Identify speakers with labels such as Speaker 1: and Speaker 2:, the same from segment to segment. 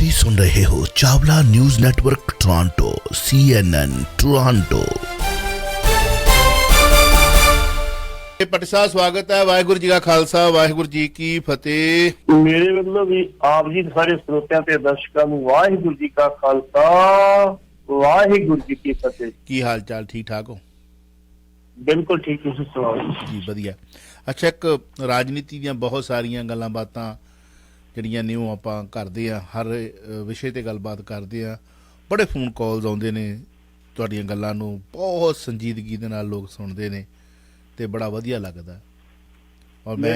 Speaker 1: ਤੁਸੀਂ ਸੁਣ ਰਹੇ ਹੋ Chawla news network Toronto CNN Toronto.
Speaker 2: Bhatti ਸਾਹਿਬ ਸਵਾਗਤ ਹੈ। ਵਾਹਿਗੁਰੂ ਜੀ ਕਾ ਖਾਲਸਾ ਵਾਹਿਗੁਰੂ ਜੀ ਕੀ ਫਤਿਹ।
Speaker 3: ਮੇਰੇ ਵੱਲੋਂ ਵੀ ਆਪ ਜੀ ਸਾਰੇ ਸਰੋਤਿਆਂ ਤੇ ਦਰਸ਼ਕਾਂ ਨੂੰ ਵਾਹਿਗੁਰੂ ਜੀ ਕਾ ਖਾਲਸਾ ਵਾਹਿਗੁਰੂ ਜੀ ਕੀ ਫਤਿਹ।
Speaker 2: ਕੀ ਹਾਲ ਚਾਲ, ਠੀਕ ਠਾਕ ਹੋ?
Speaker 3: ਬਿਲਕੁਲ ਠੀਕ, ਤੁਸੀਂ ਸੁਣਾਓ
Speaker 2: ਜੀ ਵਧੀਆ। ਅੱਛਾ, ਇੱਕ ਰਾਜਨੀਤੀ ਦੀਆਂ ਬਹੁਤ ਸਾਰੀਆਂ ਗੱਲਾਂ ਬਾਤਾਂ ਜਿਹੜੀਆਂ ਨੇ ਉਹ ਆਪਾਂ ਕਰਦੇ ਹਾਂ, ਹਰ ਵਿਸ਼ੇ ਤੇ ਗੱਲਬਾਤ ਕਰਦੇ ਹਾਂ। ਬੜੇ ਫੋਨ ਕਾਲਸ ਆਉਂਦੇ ਨੇ, ਤੁਹਾਡੀਆਂ ਗੱਲਾਂ ਨੂੰ ਬਹੁਤ ਸੰਜੀਦਗੀ ਦੇ ਨਾਲ ਲੋਕ ਸੁਣਦੇ ਨੇ ਤੇ ਬੜਾ ਵਧੀਆ ਲੱਗਦਾ। ਔਰ ਮੈਂ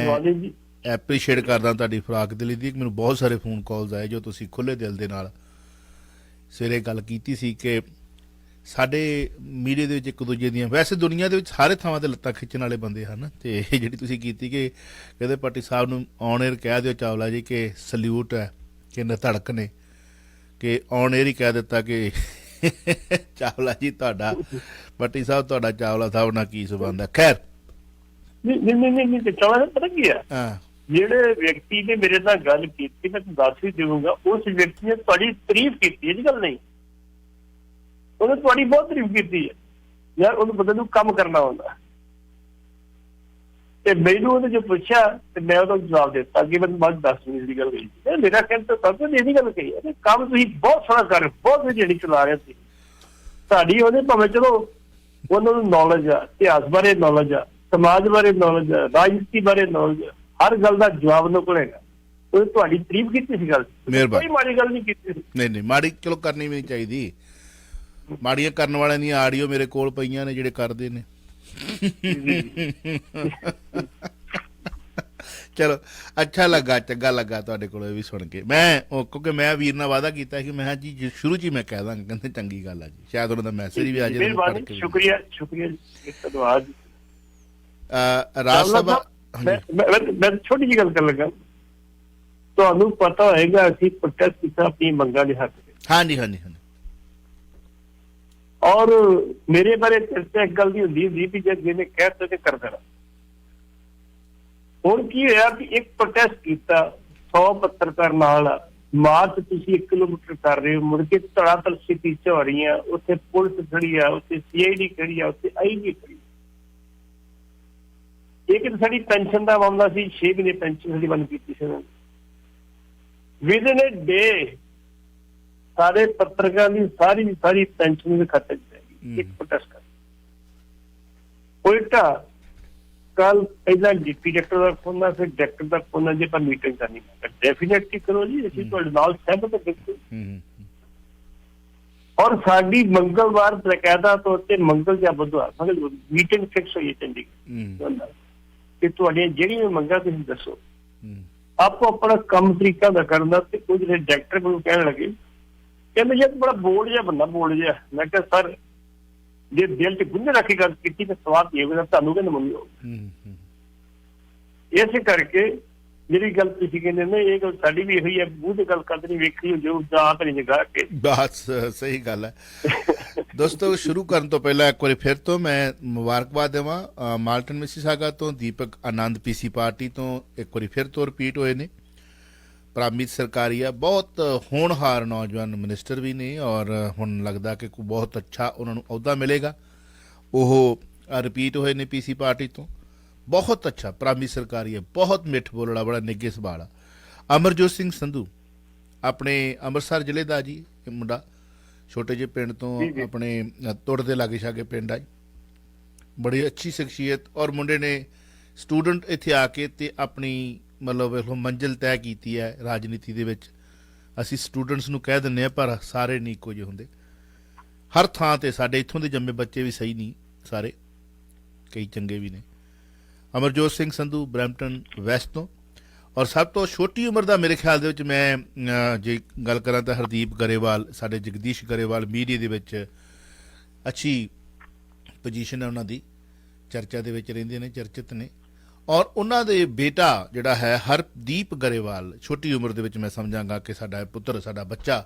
Speaker 2: ਐਪਰੀਸ਼ੀਏਟ ਕਰਦਾ ਤੁਹਾਡੀ ਫਰਾਕ ਦਿਲੀ ਦੀ। ਮੈਨੂੰ ਬਹੁਤ ਸਾਰੇ ਫੋਨ ਕਾਲਸ ਆਏ ਜੋ ਤੁਸੀਂ ਖੁੱਲ੍ਹੇ ਦਿਲ ਦੇ ਨਾਲ ਸਵੇਰੇ ਗੱਲ ਕੀਤੀ ਸੀ ਕਿ ਸਾਡੇ ਮੀਡੀਆ ਦੇ ਵਿੱਚ ਇੱਕ ਦੂਜੇ ਦੀਆਂ, ਵੈਸੇ ਦੁਨੀਆ ਦੇ ਵਿੱਚ ਸਾਰੇ ਥਾਵਾਂ 'ਤੇ ਲੱਤਾਂ ਖਿੱਚਣ ਵਾਲੇ ਬੰਦੇ ਹਨ, ਅਤੇ ਜਿਹੜੀ ਤੁਸੀਂ ਕੀਤੀ ਕਿ ਕਹਿੰਦੇ ਭੱਟੀ ਸਾਹਿਬ ਨੂੰ ਔਨ ਏਅਰ ਕਹਿ ਦਿਓ ਚਾਵਲਾ ਜੀ ਕਿ ਸਲਿਊਟ ਹੈ, ਕਿ ਧੜਕ ਨੇ ਕਿ ਔਨ ਏਅਰ ਹੀ ਕਹਿ ਦਿੱਤਾ ਕਿ ਚਾਵਲਾ ਜੀ ਤੁਹਾਡਾ, ਭੱਟੀ ਸਾਹਿਬ ਤੁਹਾਡਾ ਚਾਵਲਾ ਸਾਹਿਬ ਨਾਲ ਕੀ ਸੰਬੰਧ ਹੈ। ਖੈਰ
Speaker 3: ਨਹੀਂ ਚਾਵਲਾ ਪਤਾ ਕੀ ਹੈ, ਜਿਹੜੇ ਵਿਅਕਤੀ ਨੇ ਮੇਰੇ ਨਾਲ ਗੱਲ ਕੀਤੀ ਮੈਂ ਤੁਹਾਨੂੰ ਦੱਸ ਹੀ ਦੇਵਾਂਗਾ, ਉਸ ਵਿਅਕਤੀ ਨੇ ਤੁਹਾਡੀ ਤਾਰੀਫ ਕੀਤੀ ਹੈ ਜੀ, ਗੱਲ ਨਹੀਂ, ਉਹਨੇ ਤੁਹਾਡੀ ਬਹੁਤ ਤਾਰੀਫ ਕੀਤੀ ਹੈ ਯਾਰ। ਉਹਨੂੰ ਬੰਦੇ ਨੂੰ ਕੰਮ ਕਰਨਾ ਆਉਂਦਾ, ਤੇ ਮੈਨੂੰ ਉਹਨੇ ਜੋ ਪੁੱਛਿਆ ਤੇ ਮੈਂ ਉਹਦਾ ਜਵਾਬ ਦਿੱਤਾ ਕਿ ਮੈਨੂੰ ਬਾਅਦ 10 ਮਿੰਟ ਦੀ ਗੱਲ ਕਹੀ। ਮੇਰਾ ਕਹਿੰਦਾ ਸਭ ਨੇ ਇਹਦੀ ਗੱਲ ਕਹੀ ਹੈ, ਕੰਮ ਤੁਸੀਂ ਬਹੁਤ ਸੋਹਣਾ ਕਰ ਰਹੇ, ਬਹੁਤ ਵਧੀਆ ਜਿਹੜੀ ਚਲਾ ਰਹੇ ਸੀ ਸਾਡੀ। ਉਹਦੇ ਭਾਵੇਂ ਚਲੋ ਉਹਨਾਂ ਨੂੰ ਨੌਲੇਜ ਆ, ਇਤਿਹਾਸ ਬਾਰੇ ਨੌਲੇਜ ਆ, ਸਮਾਜ ਬਾਰੇ ਨੌਲੇਜ ਆ, ਰਾਜਨੀਤੀ ਬਾਰੇ ਨੌਲੇਜ ਆ, ਹਰ ਗੱਲ ਦਾ ਜਵਾਬ ਉਹਨਾਂ ਕੋਲ ਹੈਗਾ। ਉਹਨੇ ਤੁਹਾਡੀ ਤਾਰੀਫ ਕੀਤੀ ਸੀ, ਗੱਲ ਕੋਈ ਮਾੜੀ ਗੱਲ ਨਹੀਂ ਕੀਤੀ ਸੀ।
Speaker 2: ਨਹੀਂ ਮਾੜੀ ਚਲੋ ਕਰਨੀ ਵੀ ਨਹੀਂ ਚਾਹੀਦੀ। ਮਾੜੀਆਂ ਕਰਨ ਵਾਲਿਆਂ ਦੀਆਂ ਆਡੀਓ ਮੇਰੇ ਕੋਲ ਪਈਆਂ ਨੇ ਜਿਹੜੇ ਕਰਦੇ ਨੇ। ਚਲੋ ਅੱਛਾ ਲੱਗਾ, ਚੰਗਾ ਲੱਗਾ ਤੁਹਾਡੇ ਕੋਲ ਇਹ ਵੀ ਸੁਣ ਕੇ। ਮੈਂ ਕਿਉਂਕਿ ਮੈਂ ਵੀਰ ਨਾਲ ਵਾਅਦਾ ਕੀਤਾ ਕਿ ਮੈਂ ਜੀ ਸ਼ੁਰੂ 'ਚ ਹੀ ਮੈਂ ਕਹਿ ਦਾਂਗਾ, ਕਹਿੰਦੇ ਚੰਗੀ ਗੱਲ ਆ ਜੀ, ਸ਼ਾਇਦ ਉਹਨਾਂ ਦਾ ਮੈਸੇਜ ਵੀ ਆ ਜਾਏ।
Speaker 3: ਸ਼ੁਕਰੀਆ ਜੀ, ਧੰਨਵਾਦ।
Speaker 2: ਰਾਜ ਸਭਾ
Speaker 3: ਮੈਂ ਛੋਟੀ ਜਿਹੀ ਗੱਲ ਕਰਨ ਲੱਗਾ। ਤੁਹਾਨੂੰ ਪਤਾ ਹੋਏਗਾ ਅਸੀਂ ਪ੍ਰੋਟੈਸਟ ਕੀਤਾ ਆਪਣੀ ਮੰਗਾਂ ਦੇ ਹੱਕ ਵਿੱਚ।
Speaker 2: ਹਾਂਜੀ।
Speaker 3: ਔਰ ਮੇਰੇ ਬਾਰੇ ਚਰਚਾ ਇੱਕ ਗੱਲ ਦੀ ਹੁੰਦੀ ਵੀ ਜੇ ਜਿਹਨੇ ਕਹਿ ਦਿੱਤਾ ਤੇ ਕਰ ਦੇਣਾ। ਹੁਣ ਕੀ ਹੋਇਆ ਵੀ ਇੱਕ ਪ੍ਰੋਟੈਸਟ ਕੀਤਾ 100 ਪੱਤਰਕਾਰ ਨਾਲ, ਮਾਰਚ ਤੁਸੀਂ 1 ਕਿਲੋਮੀਟਰ ਕਰ ਰਹੇ ਹੋ, ਮੁੜ ਕੇ ਧੜਾਧੜ ਸਥਿਤੀ ਚ ਹੋ ਰਹੀਆਂ, ਉੱਥੇ ਪੁਲਿਸ ਖੜੀ ਆ, ਉੱਥੇ CID ਖੜੀ ਆ, ਉੱਥੇ IG ਖੜੀ। ਇੱਕ ਸਾਡੀ ਪੈਨਸ਼ਨ ਦਾ ਮਾਮਲਾ ਸੀ, 6 ਮਹੀਨੇ ਪੈਨਸ਼ਨ ਸਾਡੀ ਬੰਦ ਕੀਤੀ ਸੀ ਉਹਨਾਂ ਨੇ। ਵਿਦਿਨ ਏ ਡੇ ਸਾਰੇ ਪੱਤਰਕਾਰ ਦੀ ਸਾਰੀ ਪੈਨਸ਼ਨ ਦੇ ਖਾਤੇ ਚ ਪੈ ਗਈ। ਇੱਕ ਪ੍ਰੋਟੈਸਟ ਕਰ ਉਲਟਾ ਕੱਲ ਪਹਿਲਾਂ ਡਿਪਟੀ ਡਾਇਰੈਕਟਰ ਦਾ ਫੋਨ ਆ, ਫਿਰ ਡਾਇਰੈਕਟਰ ਦਾ ਫੋਨ ਆ, ਜੇ ਆਪਾਂ ਮੀਟਿੰਗ ਕਰਨੀ ਡੈਫੀਨੇਟਲੀ ਕਰੋ ਜੀ, ਅਸੀਂ ਤੁਹਾਡੇ ਨਾਲ ਸਹਿਮਤ ਹਾਂ ਬਿਲਕੁਲ। ਔਰ ਸਾਡੀ ਮੰਗਲਵਾਰ ਬਕਾਇਦਾ ਤੌਰ ਤੇ ਮੰਗਲ ਜਾਂ ਬੁੱਧਵਾਰ ਮੀਟਿੰਗ ਫਿਕਸ ਹੋਈ ਹੈ ਚੰਡੀਗੜ੍ਹ ਕਿ ਤੁਹਾਡੀਆਂ ਜਿਹੜੀਆਂ ਮੰਗਾਂ ਤੁਸੀਂ ਦੱਸੋ। ਆਪੋ ਆਪਣਾ ਕੰਮ ਤਰੀਕਾ ਦਾ ਕਰਨ ਦਾ। ਤੇ ਕੁਝ ਡਾਇਰੈਕਟਰ ਮੈਨੂੰ ਕਹਿਣ ਲੱਗੇ, ਕਹਿੰਦੇ ਯਾਰ ਬੜਾ ਬੋਲਡ ਜਿਹਾ ਬੰਦਾ, ਬੋਲਡ ਜਿਹਾ। ਮੈਂ ਕਿਹਾ ਸਰ ਜੇ ਦਿਲ ਚ ਗੁੰਝੇ ਰੱਖ ਕੇ ਗੱਲ ਕੀਤੀ ਤਾਂ ਸਵਾਦ ਹੀ ਹੋਵੇਗਾ, ਤੁਹਾਨੂੰ ਕਹਿੰਦੇ ਮੰਗੀ ਹੋਊ। ਇਸੇ ਕਰਕੇ ਜਿਹੜੀ ਗੱਲ ਤੁਸੀਂ ਕਹਿੰਦੇ ਨੇ ਇਹ ਗੱਲ ਸਾਡੀ ਵੀ ਇਹੀ ਹੈ, ਮੂੰਹ ਤੇ ਗੱਲ ਕਰਦੇ ਨਹੀਂ, ਵੇਖੀ ਜੋ ਜਾ ਭਰੀ ਜਗਾ ਕੇ।
Speaker 2: ਬਸ ਸਹੀ ਗੱਲ ਹੈ। ਦੋਸਤੋ, ਸ਼ੁਰੂ ਕਰਨ ਤੋਂ ਪਹਿਲਾਂ ਇੱਕ ਵਾਰੀ ਫਿਰ ਤੋਂ ਮੈਂ ਮੁਬਾਰਕਬਾਦ ਦੇਵਾਂ ਮਾਲਟਨ ਮਿਸੀਸਾਗਾ ਤੋਂ ਦੀਪਕ ਆਨੰਦ PC ਪਾਰਟੀ ਤੋਂ ਇੱਕ ਵਾਰੀ ਫਿਰ ਤੋਂ ਰਿਪੀਟ ਹੋਏ ਨੇ। ਪ੍ਰਾਮਿਤ ਸਰਕਾਰੀਆ ਬਹੁਤ ਹੋਣਹਾਰ ਨੌਜਵਾਨ ਮਿਨਿਸਟਰ ਵੀ ਨੇ ਔਰ ਹੁਣ ਲੱਗਦਾ ਕਿ ਕੋਈ ਬਹੁਤ ਅੱਛਾ ਉਹਨਾਂ ਨੂੰ ਅਹੁਦਾ ਮਿਲੇਗਾ। ਉਹ ਰਿਪੀਟ ਹੋਏ ਨੇ PC ਪਾਰਟੀ ਤੋਂ। ਬਹੁਤ ਅੱਛਾ ਪ੍ਰਾਮਿਤ ਸਰਕਾਰੀਆ, ਬਹੁਤ ਮਿੱਠ ਬੋਲੜਾ, ਬੜਾ ਨਿੱਘੇ ਸੁਭਾਅ। ਅਮਰਜੋਤ ਸਿੰਘ ਸੰਧੂ ਆਪਣੇ ਅੰਮ੍ਰਿਤਸਰ ਜ਼ਿਲ੍ਹੇ ਦਾ ਜੀ, ਮੁੰਡਾ ਛੋਟੇ ਜਿਹੇ ਪਿੰਡ ਤੋਂ, ਆਪਣੇ ਤੁੜ ਦੇ ਲਾਗੇ ਛਾਗੇ ਪਿੰਡ ਆ, ਬੜੀ ਅੱਛੀ ਸ਼ਖਸੀਅਤ। ਔਰ ਮੁੰਡੇ ਨੇ ਸਟੂਡੈਂਟ ਇੱਥੇ ਆ ਕੇ ਤੇ ਆਪਣੀ ਮਤਲਬ ਮੰਜ਼ਿਲ ਤੈਅ ਕੀਤੀ ਹੈ ਰਾਜਨੀਤੀ ਦੇ ਵਿੱਚ। ਅਸੀਂ ਸਟੂਡੈਂਟਸ ਨੂੰ ਕਹਿ ਦਿੰਦੇ ਹਾਂ ਪਰ ਸਾਰੇ ਨਹੀਂ ਇੱਕੋ ਜਿਹੇ ਹੁੰਦੇ। ਹਰ ਥਾਂ 'ਤੇ ਸਾਡੇ ਇੱਥੋਂ ਦੇ ਜੰਮੇ ਬੱਚੇ ਵੀ ਸਹੀ ਨਹੀਂ ਸਾਰੇ, ਕਈ ਚੰਗੇ ਵੀ ਨੇ। ਅਮਰਜੋਤ ਸਿੰਘ ਸੰਧੂ ਬਰੈਂਪਟਨ ਵੈਸਟ ਤੋਂ। ਔਰ ਸਭ ਤੋਂ ਛੋਟੀ ਉਮਰ ਦਾ ਮੇਰੇ ਖਿਆਲ ਦੇ ਵਿੱਚ ਮੈਂ ਜੇ ਗੱਲ ਕਰਾਂ ਤਾਂ ਹਰਦੀਪ ਗਰੇਵਾਲ, ਸਾਡੇ ਜਗਦੀਸ਼ ਗਰੇਵਾਲ ਮੀਡੀਆ ਦੇ ਵਿੱਚ ਅੱਛੀ ਪੋਜੀਸ਼ਨ ਹੈ ਉਹਨਾਂ ਦੀ, ਚਰਚਾ ਦੇ ਵਿੱਚ ਰਹਿੰਦੇ ਨੇ, ਚਰਚਿਤ ਨੇ। ਔਰ ਉਹਨਾਂ ਦੇ ਬੇਟਾ ਜਿਹੜਾ ਹੈ ਹਰਦੀਪ ਗਰੇਵਾਲ, ਛੋਟੀ ਉਮਰ ਦੇ ਵਿੱਚ ਮੈਂ ਸਮਝਾਂਗਾ ਕਿ ਸਾਡਾ ਪੁੱਤਰ, ਸਾਡਾ ਬੱਚਾ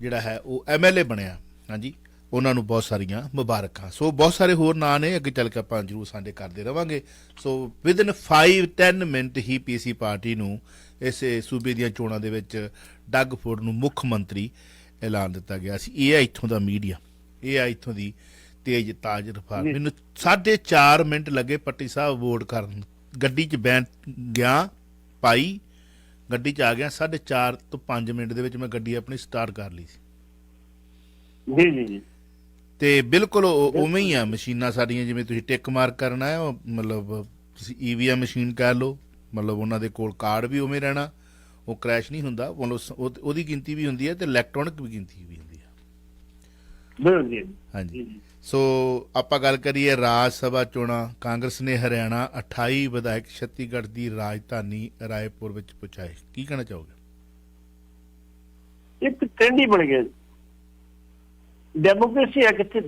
Speaker 2: ਜਿਹੜਾ ਹੈ ਉਹ MLA ਬਣਿਆ। ਹਾਂਜੀ, ਉਹਨਾਂ ਨੂੰ ਬਹੁਤ ਸਾਰੀਆਂ ਮੁਬਾਰਕਾਂ। ਸੋ ਬਹੁਤ ਸਾਰੇ ਹੋਰ ਨਾਂ ਨੇ, ਅੱਗੇ ਚੱਲ ਕੇ ਆਪਾਂ ਜ਼ਰੂਰ ਸਾਂਝੇ ਕਰਦੇ ਰਵਾਂਗੇ। ਸੋ ਵਿਦਨ 5-10 ਮਿੰਟ ਹੀ ਪੀਸੀ ਪਾਰਟੀ ਨੂੰ ਇਸੇ ਸੂਬੇ ਦੀਆਂ ਚੋਣਾਂ ਦੇ ਵਿੱਚ ਡੱਗ ਫੋਰਡ ਨੂੰ ਮੁੱਖ ਮੰਤਰੀ ਐਲਾਨ ਦਿੱਤਾ ਗਿਆ ਸੀ। ਇਹ ਆ ਇੱਥੋਂ ਦਾ ਮੀਡੀਆ, ਇਹ ਆ ਇੱਥੋਂ ਦੀ ਤੇਜ਼ ਤਾਜ਼ ਰਫਤਾਰ। ਮੈਨੂੰ 4.5 ਮਿੰਟ ਲੱਗੇ ਪੱਟੀ ਸਾਹਿਬ ਵੋਟ ਕਰਨ, ਗੱਡੀ 'ਚ ਬੈਠ ਗਿਆ, ਪਾਈ ਗੱਡੀ 'ਚ ਆ ਗਿਆ, 4.5 ਤੋਂ 5 ਮਿੰਟ ਦੇ ਵਿੱਚ ਮੈਂ ਗੱਡੀ ਆਪਣੀ ਸਟਾਰਟ ਕਰ ਲਈ ਸੀ।
Speaker 3: ਜੀ ਜੀ ਜੀ।
Speaker 2: ਤੇ ਬਿਲਕੁਲ ਉਵੇਂ ਹੀ ਆ ਮਸ਼ੀਨਾਂ ਸਾਡੀਆਂ, ਜਿਵੇਂ ਤੁਸੀਂ ਟਿਕ ਮਾਰਕ ਕਰਨਾ ਹੈ, ਉਹ ਮਤਲਬ ਤੁਸੀਂ EVM ਮਸ਼ੀਨ ਕਹਿ ਲਓ, ਮਤਲਬ ਉਹਨਾਂ ਦੇ ਕੋਲ ਕਾਰਡ ਵੀ ਉਵੇਂ ਰਹਿਣਾ, ਉਹ ਕ੍ਰੈਸ਼ ਨਹੀਂ ਹੁੰਦਾ, ਮਤਲਬ ਉਹਦੀ ਗਿਣਤੀ ਵੀ ਹੁੰਦੀ ਹੈ ਤੇ ਇਲੈਕਟ੍ਰੋਨਿਕ ਵੀ ਗਿਣਤੀ ਵੀ ਹੁੰਦੀ ਹੈ। ਹਾਂਜੀ। ਸੋ ਆਪਾਂ ਗੱਲ ਕਰੀਏ ਰਾਜ ਸਭਾ ਚੋਣਾਂ। ਕਾਂਗਰਸ ਨੇ ਹਰਿਆਣਾ 28 ਵਿਧਾਇਕ ਛੱਤੀਸਗੜ੍ਹ ਦੀ ਰਾਜਧਾਨੀ ਰਾਏਪੁਰ ਵਿੱਚ ਪਹੁੰਚਾਏ। ਕੀ ਕਹਿਣਾ ਚਾਹੋਗੇ?
Speaker 3: ਇੱਕ ਟ੍ਰੈਂਡ ਹੀ ਬਣ ਗਿਆ। ਡੈਮੋਕ੍ਰੇਸੀ ਹੈ ਕਿੱਥੇ?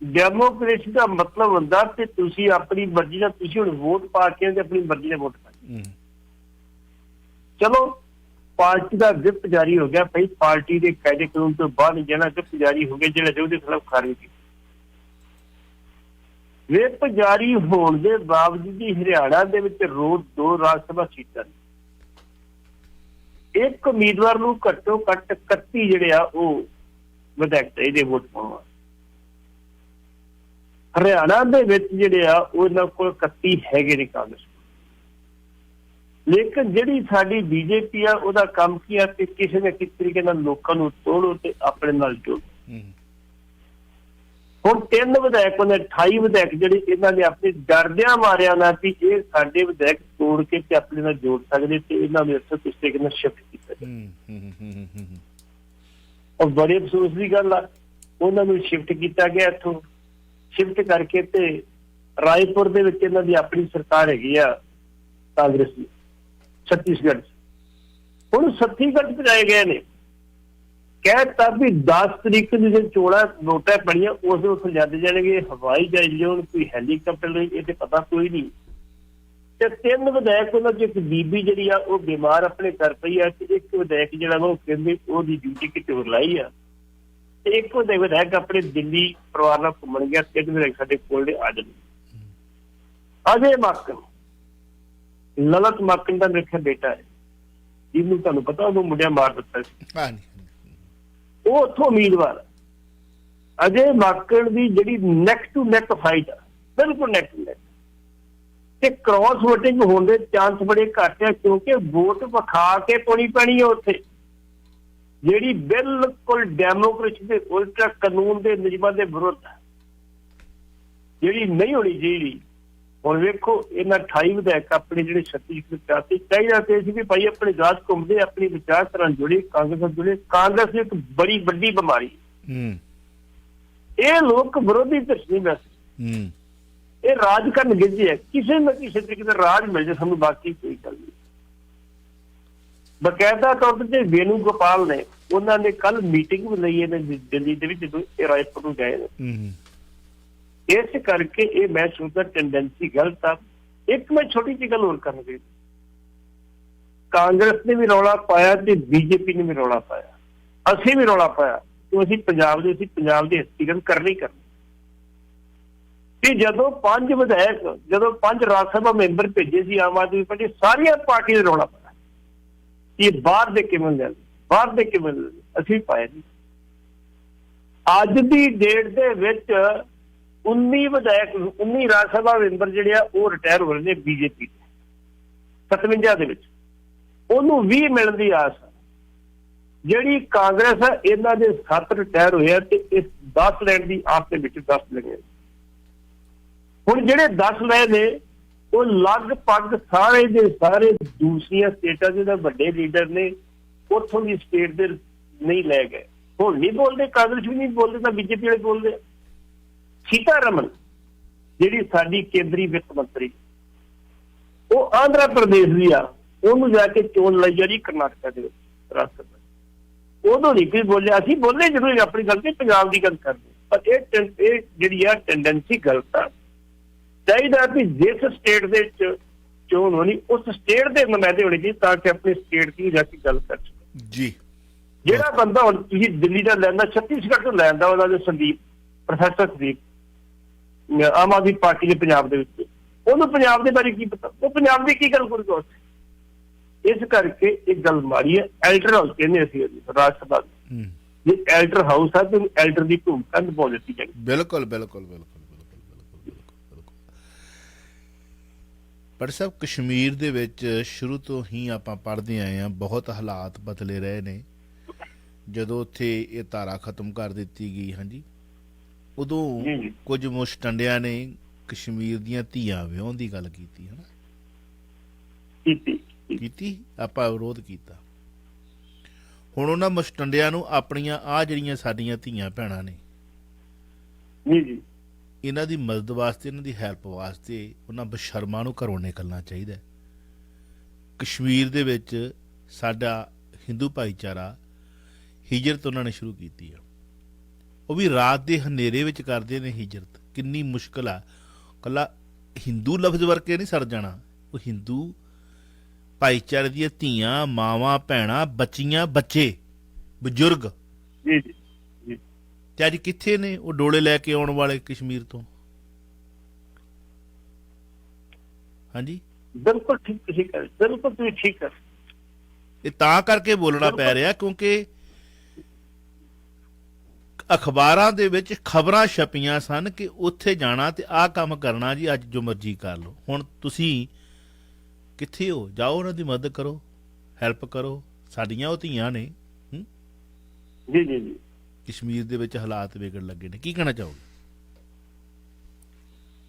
Speaker 3: ਡੈਮੋਕ੍ਰੇਸੀ ਦਾ ਮਤਲਬ ਹੁੰਦਾ ਕਿ ਤੁਸੀਂ ਆਪਣੀ ਮਰਜ਼ੀ ਨਾਲ, ਤੁਸੀਂ ਹੁਣ ਵੋਟ ਪਾ ਕੇ ਤੇ ਆਪਣੀ ਮਰਜ਼ੀ ਨਾਲ ਵੋਟ ਪਾਈ। ਚਲੋ ਪਾਰਟੀ ਦਾ ਵਿਪ ਜਾਰੀ ਹੋ ਗਿਆ, ਭਾਈ ਪਾਰਟੀ ਦੇ ਕਾਇਦੇ ਕਾਨੂੰਨ ਤੋਂ ਬਾਅਦ ਜਿਹੜਾ ਵਿਪ ਜਾਰੀ ਹੋ ਗਿਆ, ਜਿਹੜਾ ਉਹਦੇ ਖਿਲਾਫ ਕਾਰਵਾਈ ਕੀਤੀ। ਵਿਪ ਜਾਰੀ ਹੋਣ ਦੇ ਬਾਵਜੂਦ ਹੀ ਹਰਿਆਣਾ ਦੇ ਵਿੱਚ ਰੋਜ਼ 2 ਰਾਜ ਸਭਾ ਸੀਟਾਂ, ਇੱਕ ਉਮੀਦਵਾਰ ਨੂੰ ਘੱਟੋ ਘੱਟ 31 ਜਿਹੜੇ ਆ ਉਹ ਵਿਧਾਇਕ ਚਾਹੀਦੇ ਵੋਟ ਪਾਉਣ। ਹਰਿਆਣਾ ਦੇ ਵਿੱਚ ਜਿਹੜੇ ਆ ਉਹਨਾਂ ਕੋਲ 31 ਹੈਗੇ ਨੇ ਕਾਂਗਰਸ। ਲੇਕਿਨ ਜਿਹੜੀ ਸਾਡੀ BJP ਆ, ਉਹਦਾ ਕੰਮ ਕੀ ਆ ਕਿ ਕਿਸੇ ਨਾ ਕਿਸੇ ਤਰੀਕੇ ਨਾਲ ਲੋਕਾਂ ਨੂੰ ਤੋੜੋ ਤੇ ਆਪਣੇ ਨਾਲ ਜੋੜੋ। ਹੁਣ 3 ਵਿਧਾਇਕ, ਉਹਨੇ 28 ਵਿਧਾਇਕ ਜਿਹੜੇ ਇਹਨਾਂ ਨੇ ਆਪਣੇ ਡਰਦਿਆਂ ਮਾਰਿਆ ਨਾ ਕਿ ਇਹ ਸਾਡੇ ਵਿਧਾਇਕ ਤੋੜ ਕੇ ਤੇ ਆਪਣੇ ਨਾਲ ਜੋੜ ਸਕਦੇ, ਤੇ ਇਹਨਾਂ ਨੂੰ ਇੱਥੋਂ ਕਿਸੇ ਤਰੀਕੇ ਨਾਲ ਸ਼ਿਫਟ ਕੀਤਾ। ਔਰ ਬੜੇ ਅਫਸੋਸ ਦੀ ਗੱਲ ਆ, ਉਹਨਾਂ ਨੂੰ ਸ਼ਿਫਟ ਕੀਤਾ ਗਿਆ। ਇੱਥੋਂ ਸ਼ਿਫਟ ਕਰਕੇ ਤੇ ਰਾਏਪੁਰ ਦੇ ਵਿੱਚ ਇਹਨਾਂ ਦੀ ਆਪਣੀ ਸਰਕਾਰ ਹੈਗੀ ਆ ਕਾਂਗਰਸ ਦੀ, ਛੱਤੀਸਗੜ੍ਹ। ਹੁਣ ਛੱਤੀਸਗੜ੍ਹ ਪਹੁੰਚਾਏ ਗਏ ਨੇ, ਕਹਿਤਾ ਵੀ 10 ਤਰੀਕ ਨੂੰ ਜੇ ਚੋਣਾਂ ਵੋਟਾਂ ਪੜੀਆਂ ਉਸ ਦਿਨ ਉੱਥੇ ਜਾਂਦੇ ਜਾਣਗੇ, ਹਵਾਈ ਜਹਾਜ਼ ਲਿਆਉਣ, ਕੋਈ ਹੈਲੀਕਾਪਟਰ ਲਈ, ਇਹ ਤੇ ਪਤਾ ਕੋਈ ਨਹੀਂ। ਤੇ 3 ਵਿਧਾਇਕ, ਉਹਨਾਂ ਚ ਇੱਕ ਬੀਬੀ ਜਿਹੜੀ ਆ ਉਹ ਬਿਮਾਰ ਆਪਣੇ ਘਰ ਪਈ ਆ, ਤੇ ਇੱਕ ਵਿਧਾਇਕ ਜਿਹੜਾ ਵਾ ਉਹ ਕਹਿੰਦੇ ਉਹਦੀ ਡਿਊਟੀ ਕਿਤੇ ਹੋਰ ਲਾਈ ਆ, ਤੇ ਇੱਕ ਵਿਧਾਇਕ ਆਪਣੇ ਦਿੱਲੀ ਪਰਿਵਾਰ ਨਾਲ ਘੁੰਮਣ ਗਿਆ। 3 ਵਿਧਾਇਕ ਸਾਡੇ ਕੋਲ ਦੇ ਆ ਜਾਂਦੇ। ਅਜੇ ਮਾਕਨ, ਲਲਤ ਮਾਕਨ ਦਾ ਮੇਰੇ ਖਿਆਲ ਬੇਟਾ ਹੈ, ਜਿਹਨੂੰ ਤੁਹਾਨੂੰ ਪਤਾ ਉਹਨੂੰ ਮੁੰਡਿਆਂ ਮਾਰ ਦਿੱਤਾ ਸੀ, ਉਹ ਉੱਥੋਂ ਉਮੀਦਵਾਰ। ਅਜੇ ਮਾਕਨ ਦੀ ਜਿਹੜੀ ਨੈਕ ਟੂ ਨੈਕ ਫਾਈਟ ਆ, ਬਿਲਕੁਲ ਨੈਕ ਟੂ ਨੈਕ, ਤੇ ਕ੍ਰਾਸ ਵੋਟਿੰਗ ਹੋਣ ਦੇ ਚਾਂਸ ਬੜੇ ਘੱਟ ਆ, ਕਿਉਂਕਿ ਵੋਟ ਵਿਖਾ ਕੇ ਪਾਉਣੀ ਪੈਣੀ ਹੈ ਉੱਥੇ, ਜਿਹੜੀ ਬਿਲਕੁਲ ਡੈਮੋਕ੍ਰੇਸੀ ਦੇ ਉਲਟ, ਕਾਨੂੰਨ ਦੇ ਨਿਯਮਾਂ ਦੇ ਵਿਰੁੱਧ, ਜਿਹੜੀ ਨਹੀਂ ਹੋਣੀ ਚਾਹੀਦੀ। ਹੁਣ ਵੇਖੋ ਇਹਨਾਂ 28 ਵਿਧਾਇਕ ਆਪਣੇ ਜਿਹੜੇ ਛੱਤੀਸਗੜ੍ਹ ਤੇ ਚਾਹੀਦਾ ਤੇ ਸੀ ਵੀ ਭਾਈ ਆਪਣੇ ਰਾਜ ਘੁੰਮਦੇ, ਆਪਣੀ ਵਿਚਾਰਧਾਰਾ ਜੁੜੇ, ਕਾਂਗਰਸ ਨਾਲ ਜੁੜੇ। ਕਾਂਗਰਸ ਇੱਕ ਬੜੀ ਵੱਡੀ ਬਿਮਾਰੀ, ਇਹ ਲੋਕ ਵਿਰੋਧੀ ਧਿਰ ਨਹੀਂ ਬਸ, ਇਹ ਰਾਜ ਕਰਨ ਗਿੱਜੇ ਹੈ, ਕਿਸੇ ਨਾ ਕਿਸੇ ਤਰੀਕੇ ਦਾ ਰਾਜ ਮਿਲ ਜਾਏ ਸਾਨੂੰ, ਬਾਕੀ ਕੋਈ ਗੱਲ ਨਹੀਂ। ਬਕਾਇਦਾ ਤੌਰ ਤੇ ਵੇਣੂ ਗੋਪਾਲ ਨੇ, ਉਹਨਾਂ ਨੇ ਕੱਲ ਮੀਟਿੰਗ ਵੀ ਲਈ ਹੈ ਦਿੱਲੀ ਦੇ ਵਿੱਚ, ਜਦੋਂ ਇਹ ਰਾਏਪੁਰ ਨੂੰ ਗਏ ਨੇ। ਇਸ ਕਰਕੇ ਇਹ ਮੈਂ ਸੋਚਦਾ ਟੈਂਡੈਂਸੀ ਗਲਤ ਆ। ਇੱਕ ਮੈਂ ਛੋਟੀ ਜਿਹੀ ਗੱਲ ਹੋਰ ਕਰਨ ਦੇ, ਕਾਂਗਰਸ ਨੇ ਵੀ ਰੌਲਾ ਪਾਇਆ ਤੇ BJP ਨੇ ਵੀ ਰੌਲਾ ਪਾਇਆ, ਅਸੀਂ ਵੀ ਰੌਲਾ ਪਾਇਆ ਕਿ ਅਸੀਂ ਪੰਜਾਬ ਦੀ ਹਸਤੀਗਤ ਕਰਨੀ ਕਰਨੀ। ਕਿ ਜਦੋਂ 5 ਵਿਧਾਇਕ, ਜਦੋਂ 5 ਰਾਜ ਸਭਾ ਮੈਂਬਰ ਭੇਜੇ ਸੀ ਆਮ ਆਦਮੀ ਪਾਰਟੀ, ਸਾਰੀਆਂ ਪਾਰਟੀਆਂ ਨੇ ਰੌਲਾ ਪਾਇਆ ਇਹ ਬਾਹਰ ਦੇ ਕਿਵੇਂ ਲੈਣ, ਬਾਹਰ ਦੇ ਕਿਵੇਂ ਲੈਣ, ਅਸੀਂ ਪਾਇਆ ਨਹੀਂ। ਅੱਜ ਦੀ ਡੇਟ ਦੇ ਵਿੱਚ 19 ਵਿਧਾਇਕ, 19 ਰਾਜ ਸਭਾ ਮੈਂਬਰ ਜਿਹੜੇ ਆ ਉਹ ਰਿਟਾਇਰ ਹੋ ਰਹੇ ਨੇ BJP 57 ਦੇ ਵਿੱਚ, ਉਹਨੂੰ 20 ਮਿਲਣ ਦੀ ਆਸ ਆ। ਜਿਹੜੀ ਕਾਂਗਰਸ ਆ ਇਹਨਾਂ ਦੇ 7 ਰਿਟਾਇਰ ਹੋਏ ਆ ਤੇ ਇਸ 10 ਲੈਣ ਦੀ ਆਸ ਦੇ ਵਿੱਚ 10 ਲਗੇ। ਹੁਣ ਜਿਹੜੇ 10 ਲਏ ਨੇ ਉਹ ਲਗਭਗ ਸਾਰੇ ਦੇ ਸਾਰੇ ਦੂਸਰੀਆਂ ਸਟੇਟਾਂ ਦੇ ਵੱਡੇ ਲੀਡਰ ਨੇ, ਉੱਥੋਂ ਦੀ ਸਟੇਟ ਦੇ ਨਹੀਂ ਲੈ ਗਏ। ਹੁਣ ਨਹੀਂ ਬੋਲਦੇ, ਕਾਂਗਰਸ ਵੀ ਨਹੀਂ ਬੋਲਦੇ, ਤਾਂ BJP ਵਾਲੇ ਬੋਲਦੇ। ਸੀਤਾਰਮਨ ਜਿਹੜੀ ਸਾਡੀ ਕੇਂਦਰੀ ਵਿੱਤ ਮੰਤਰੀ, ਉਹ ਆਂਧਰਾ ਪ੍ਰਦੇਸ਼ ਦੀ ਆ, ਉਹਨੂੰ ਜਾ ਕੇ ਚੋਣ ਲੜਾਈ ਜਾਰੀ ਕਰਨਾਟਕਾ ਦੇ ਵਿੱਚ ਰਾਸ਼ਟਰ, ਉਦੋਂ ਨਹੀਂ ਕੋਈ ਬੋਲਿਆ। ਅਸੀਂ ਬੋਲੇ ਜਦੋਂ ਆਪਣੀ ਗੱਲ ਤੇ ਪੰਜਾਬ ਦੀ ਗੱਲ ਕਰਦੇ, ਪਰ ਇਹ ਜਿਹੜੀ ਆ ਟੈਂਡੈਂਸੀ ਗਲਤ ਆ। ਚਾਹੀਦਾ ਵੀ ਜਿਸ ਸਟੇਟ ਦੇ ਵਿੱਚ ਚੋਣ ਹੋਣੀ, ਉਸ ਸਟੇਟ ਦੇ ਨੁਮਾਇੰਦੇ ਹੋਣੇ ਚਾਹੀਦੇ ਤਾਂ ਕਿ ਆਪਣੀ ਸਟੇਟ ਦੀ ਜਾ ਕੇ ਗੱਲ ਕਰ ਸਕਣ।
Speaker 2: ਜੀ
Speaker 3: ਜਿਹੜਾ ਬੰਦਾ ਹੁਣ ਤੁਸੀਂ ਦਿੱਲੀ ਦਾ ਲੈਂਦਾ, ਛੱਤੀਸਗੜ੍ਹ ਤੋਂ ਲੈਂਦਾ, ਉਹਨਾਂ ਦੇ ਪ੍ਰੋਫੈਸਰ ਸੰਦੀਪ ਆਮ ਆਦਮੀ ਪਾਰਟੀ ਦੇ ਪੰਜਾਬ ਦੇ ਵਿੱਚ, ਉਹਨੂੰ ਪੰਜਾਬ ਦੇ ਬਾਰੇ ਕੀ ਪਤਾ? ਉਹ ਪੰਜਾਬ ਦੀ ਕੀ ਗੱਲ ਕਰੂਗਾ ਉੱਥੇ? ਇਸ ਕਰਕੇ ਇਹ ਗੱਲ ਮਾੜੀ ਹੈ। ਐਲਡਰ ਹਾਊਸ ਕਹਿੰਦੇ ਅਸੀਂ ਰਾਜ ਸਭਾ ਜੇ ਐਲਡਰ ਹਾਊਸ ਆ ਤੇ ਐਲਡਰ ਦੀ ਭੂਮਿਕਾ ਨਿਭਾ ਦਿੱਤੀ ਜਾਏਗੀ।
Speaker 2: ਬਿਲਕੁਲ ਬਿਲਕੁਲ ਬਿਲਕੁਲ ਬਿਲਕੁਲ ਬਿਲਕੁਲ। ਪਰ ਸਾਹਿਬ, ਕਸ਼ਮੀਰ ਦੇ ਵਿੱਚ ਸ਼ੁਰੂ ਤੋਂ ਹੀ ਆਪਾਂ ਪੜ੍ਹਦੇ ਆਏ ਹਾਂ, ਬਹੁਤ ਹਾਲਾਤ ਬਦਲੇ ਰਹੇ ਨੇ। ਜਦੋਂ ਉੱਥੇ ਇਹ ਧਾਰਾ ਖਤਮ ਕਰ ਦਿੱਤੀ ਗਈ, ਹਾਂਜੀ, ਉਦੋਂ ਕੁਝ ਮੁਸ਼ਟੰਡਿਆਂ ਨੇ ਕਸ਼ਮੀਰ ਦੀਆਂ ਧੀਆਂ ਵਿਆਹੁਣ ਦੀ ਗੱਲ ਕੀਤੀ, ਹੈ ਨਾ? ਕੀਤੀ, ਆਪਾਂ ਵਿਰੋਧ ਕੀਤਾ। ਹੁਣ ਉਹਨਾਂ ਮੁਸ਼ਟੰਡਿਆਂ ਨੂੰ ਆਪਣੀਆਂ ਆਹ ਜਿਹੜੀਆਂ ਸਾਡੀਆਂ ਧੀਆਂ ਭੈਣਾਂ ਨੇ, ਇਹਨਾਂ ਦੀ ਮਦਦ ਵਾਸਤੇ, ਇਹਨਾਂ ਦੀ ਹੈਲਪ ਵਾਸਤੇ ਉਹਨਾਂ ਬਸ਼ਰਮਾਂ ਨੂੰ ਘਰੋਂ ਨਿਕਲਣਾ ਚਾਹੀਦਾ। ਕਸ਼ਮੀਰ ਦੇ ਵਿੱਚ ਸਾਡਾ ਹਿੰਦੂ ਭਾਈਚਾਰਾ ਹਿਜਰਤ ਉਹਨਾਂ ਨੇ ਸ਼ੁਰੂ ਕੀਤੀ ਆ, ਉਹ ਵੀ ਰਾਤ ਦੇ ਹਨੇਰੇ ਵਿੱਚ ਕਰਦੇ ਨੇ ਹਿਜਰਤ। ਕਿੰਨੀ ਮੁਸ਼ਕਿਲ ਆ। ਇਕੱਲਾ ਹਿੰਦੂ ਲਫ਼ਜ਼ ਵਰਕੇ ਨਹੀਂ ਸਰ ਜਾਣਾ, ਉਹ ਹਿੰਦੂ ਭਾਈਚਾਰੇ ਦੀਆਂ ਧੀਆਂ, ਮਾਵਾਂ, ਭੈਣਾਂ, ਬੱਚੀਆਂ, ਬੱਚੇ, ਬਜ਼ੁਰਗ ਤੇ ਅੱਜ ਕਿੱਥੇ ਨੇ ਉਹ ਡੋਲੇ ਲੈ ਕੇ ਆਉਣ ਵਾਲੇ ਕਸ਼ਮੀਰ ਤੋਂ? ਹਾਂਜੀ,
Speaker 3: ਬਿਲਕੁਲ ਠੀਕ ਹੈ, ਬਿਲਕੁਲ ਤੁਸੀਂ ਠੀਕ ਹੈ।
Speaker 2: ਇਹ ਤਾਂ ਕਰਕੇ ਬੋਲਣਾ ਪੈ ਰਿਹਾ ਕਿਉਂਕਿ ਅਖਬਾਰਾਂ ਦੇ ਵਿੱਚ ਖਬਰਾਂ ਛਪੀਆਂ ਸਨ ਕਿ ਉੱਥੇ ਜਾਣਾ ਤੇ ਆਹ ਕੰਮ ਕਰਨਾ ਜੀ, ਅੱਜ ਜੋ ਮਰਜ਼ੀ ਕਰ ਲਓ। ਹੁਣ ਤੁਸੀਂ ਕਿੱਥੇ ਹੋ? ਜਾਓ, ਉਹਨਾਂ ਦੀ ਮਦਦ ਕਰੋ, ਹੈਲਪ ਕਰੋ। ਸਾਡੀਆਂ ਉਹ ਧੀਆਂ ਨੇ।
Speaker 3: ਜੀ ਜੀ ਜੀ,
Speaker 2: ਕਸ਼ਮੀਰ ਦੇ ਵਿੱਚ ਹਾਲਾਤ ਵਿਗੜ ਲੱਗੇ ਨੇ। ਕੀ ਕਹਿਣਾ ਚਾਹੋਗੇ?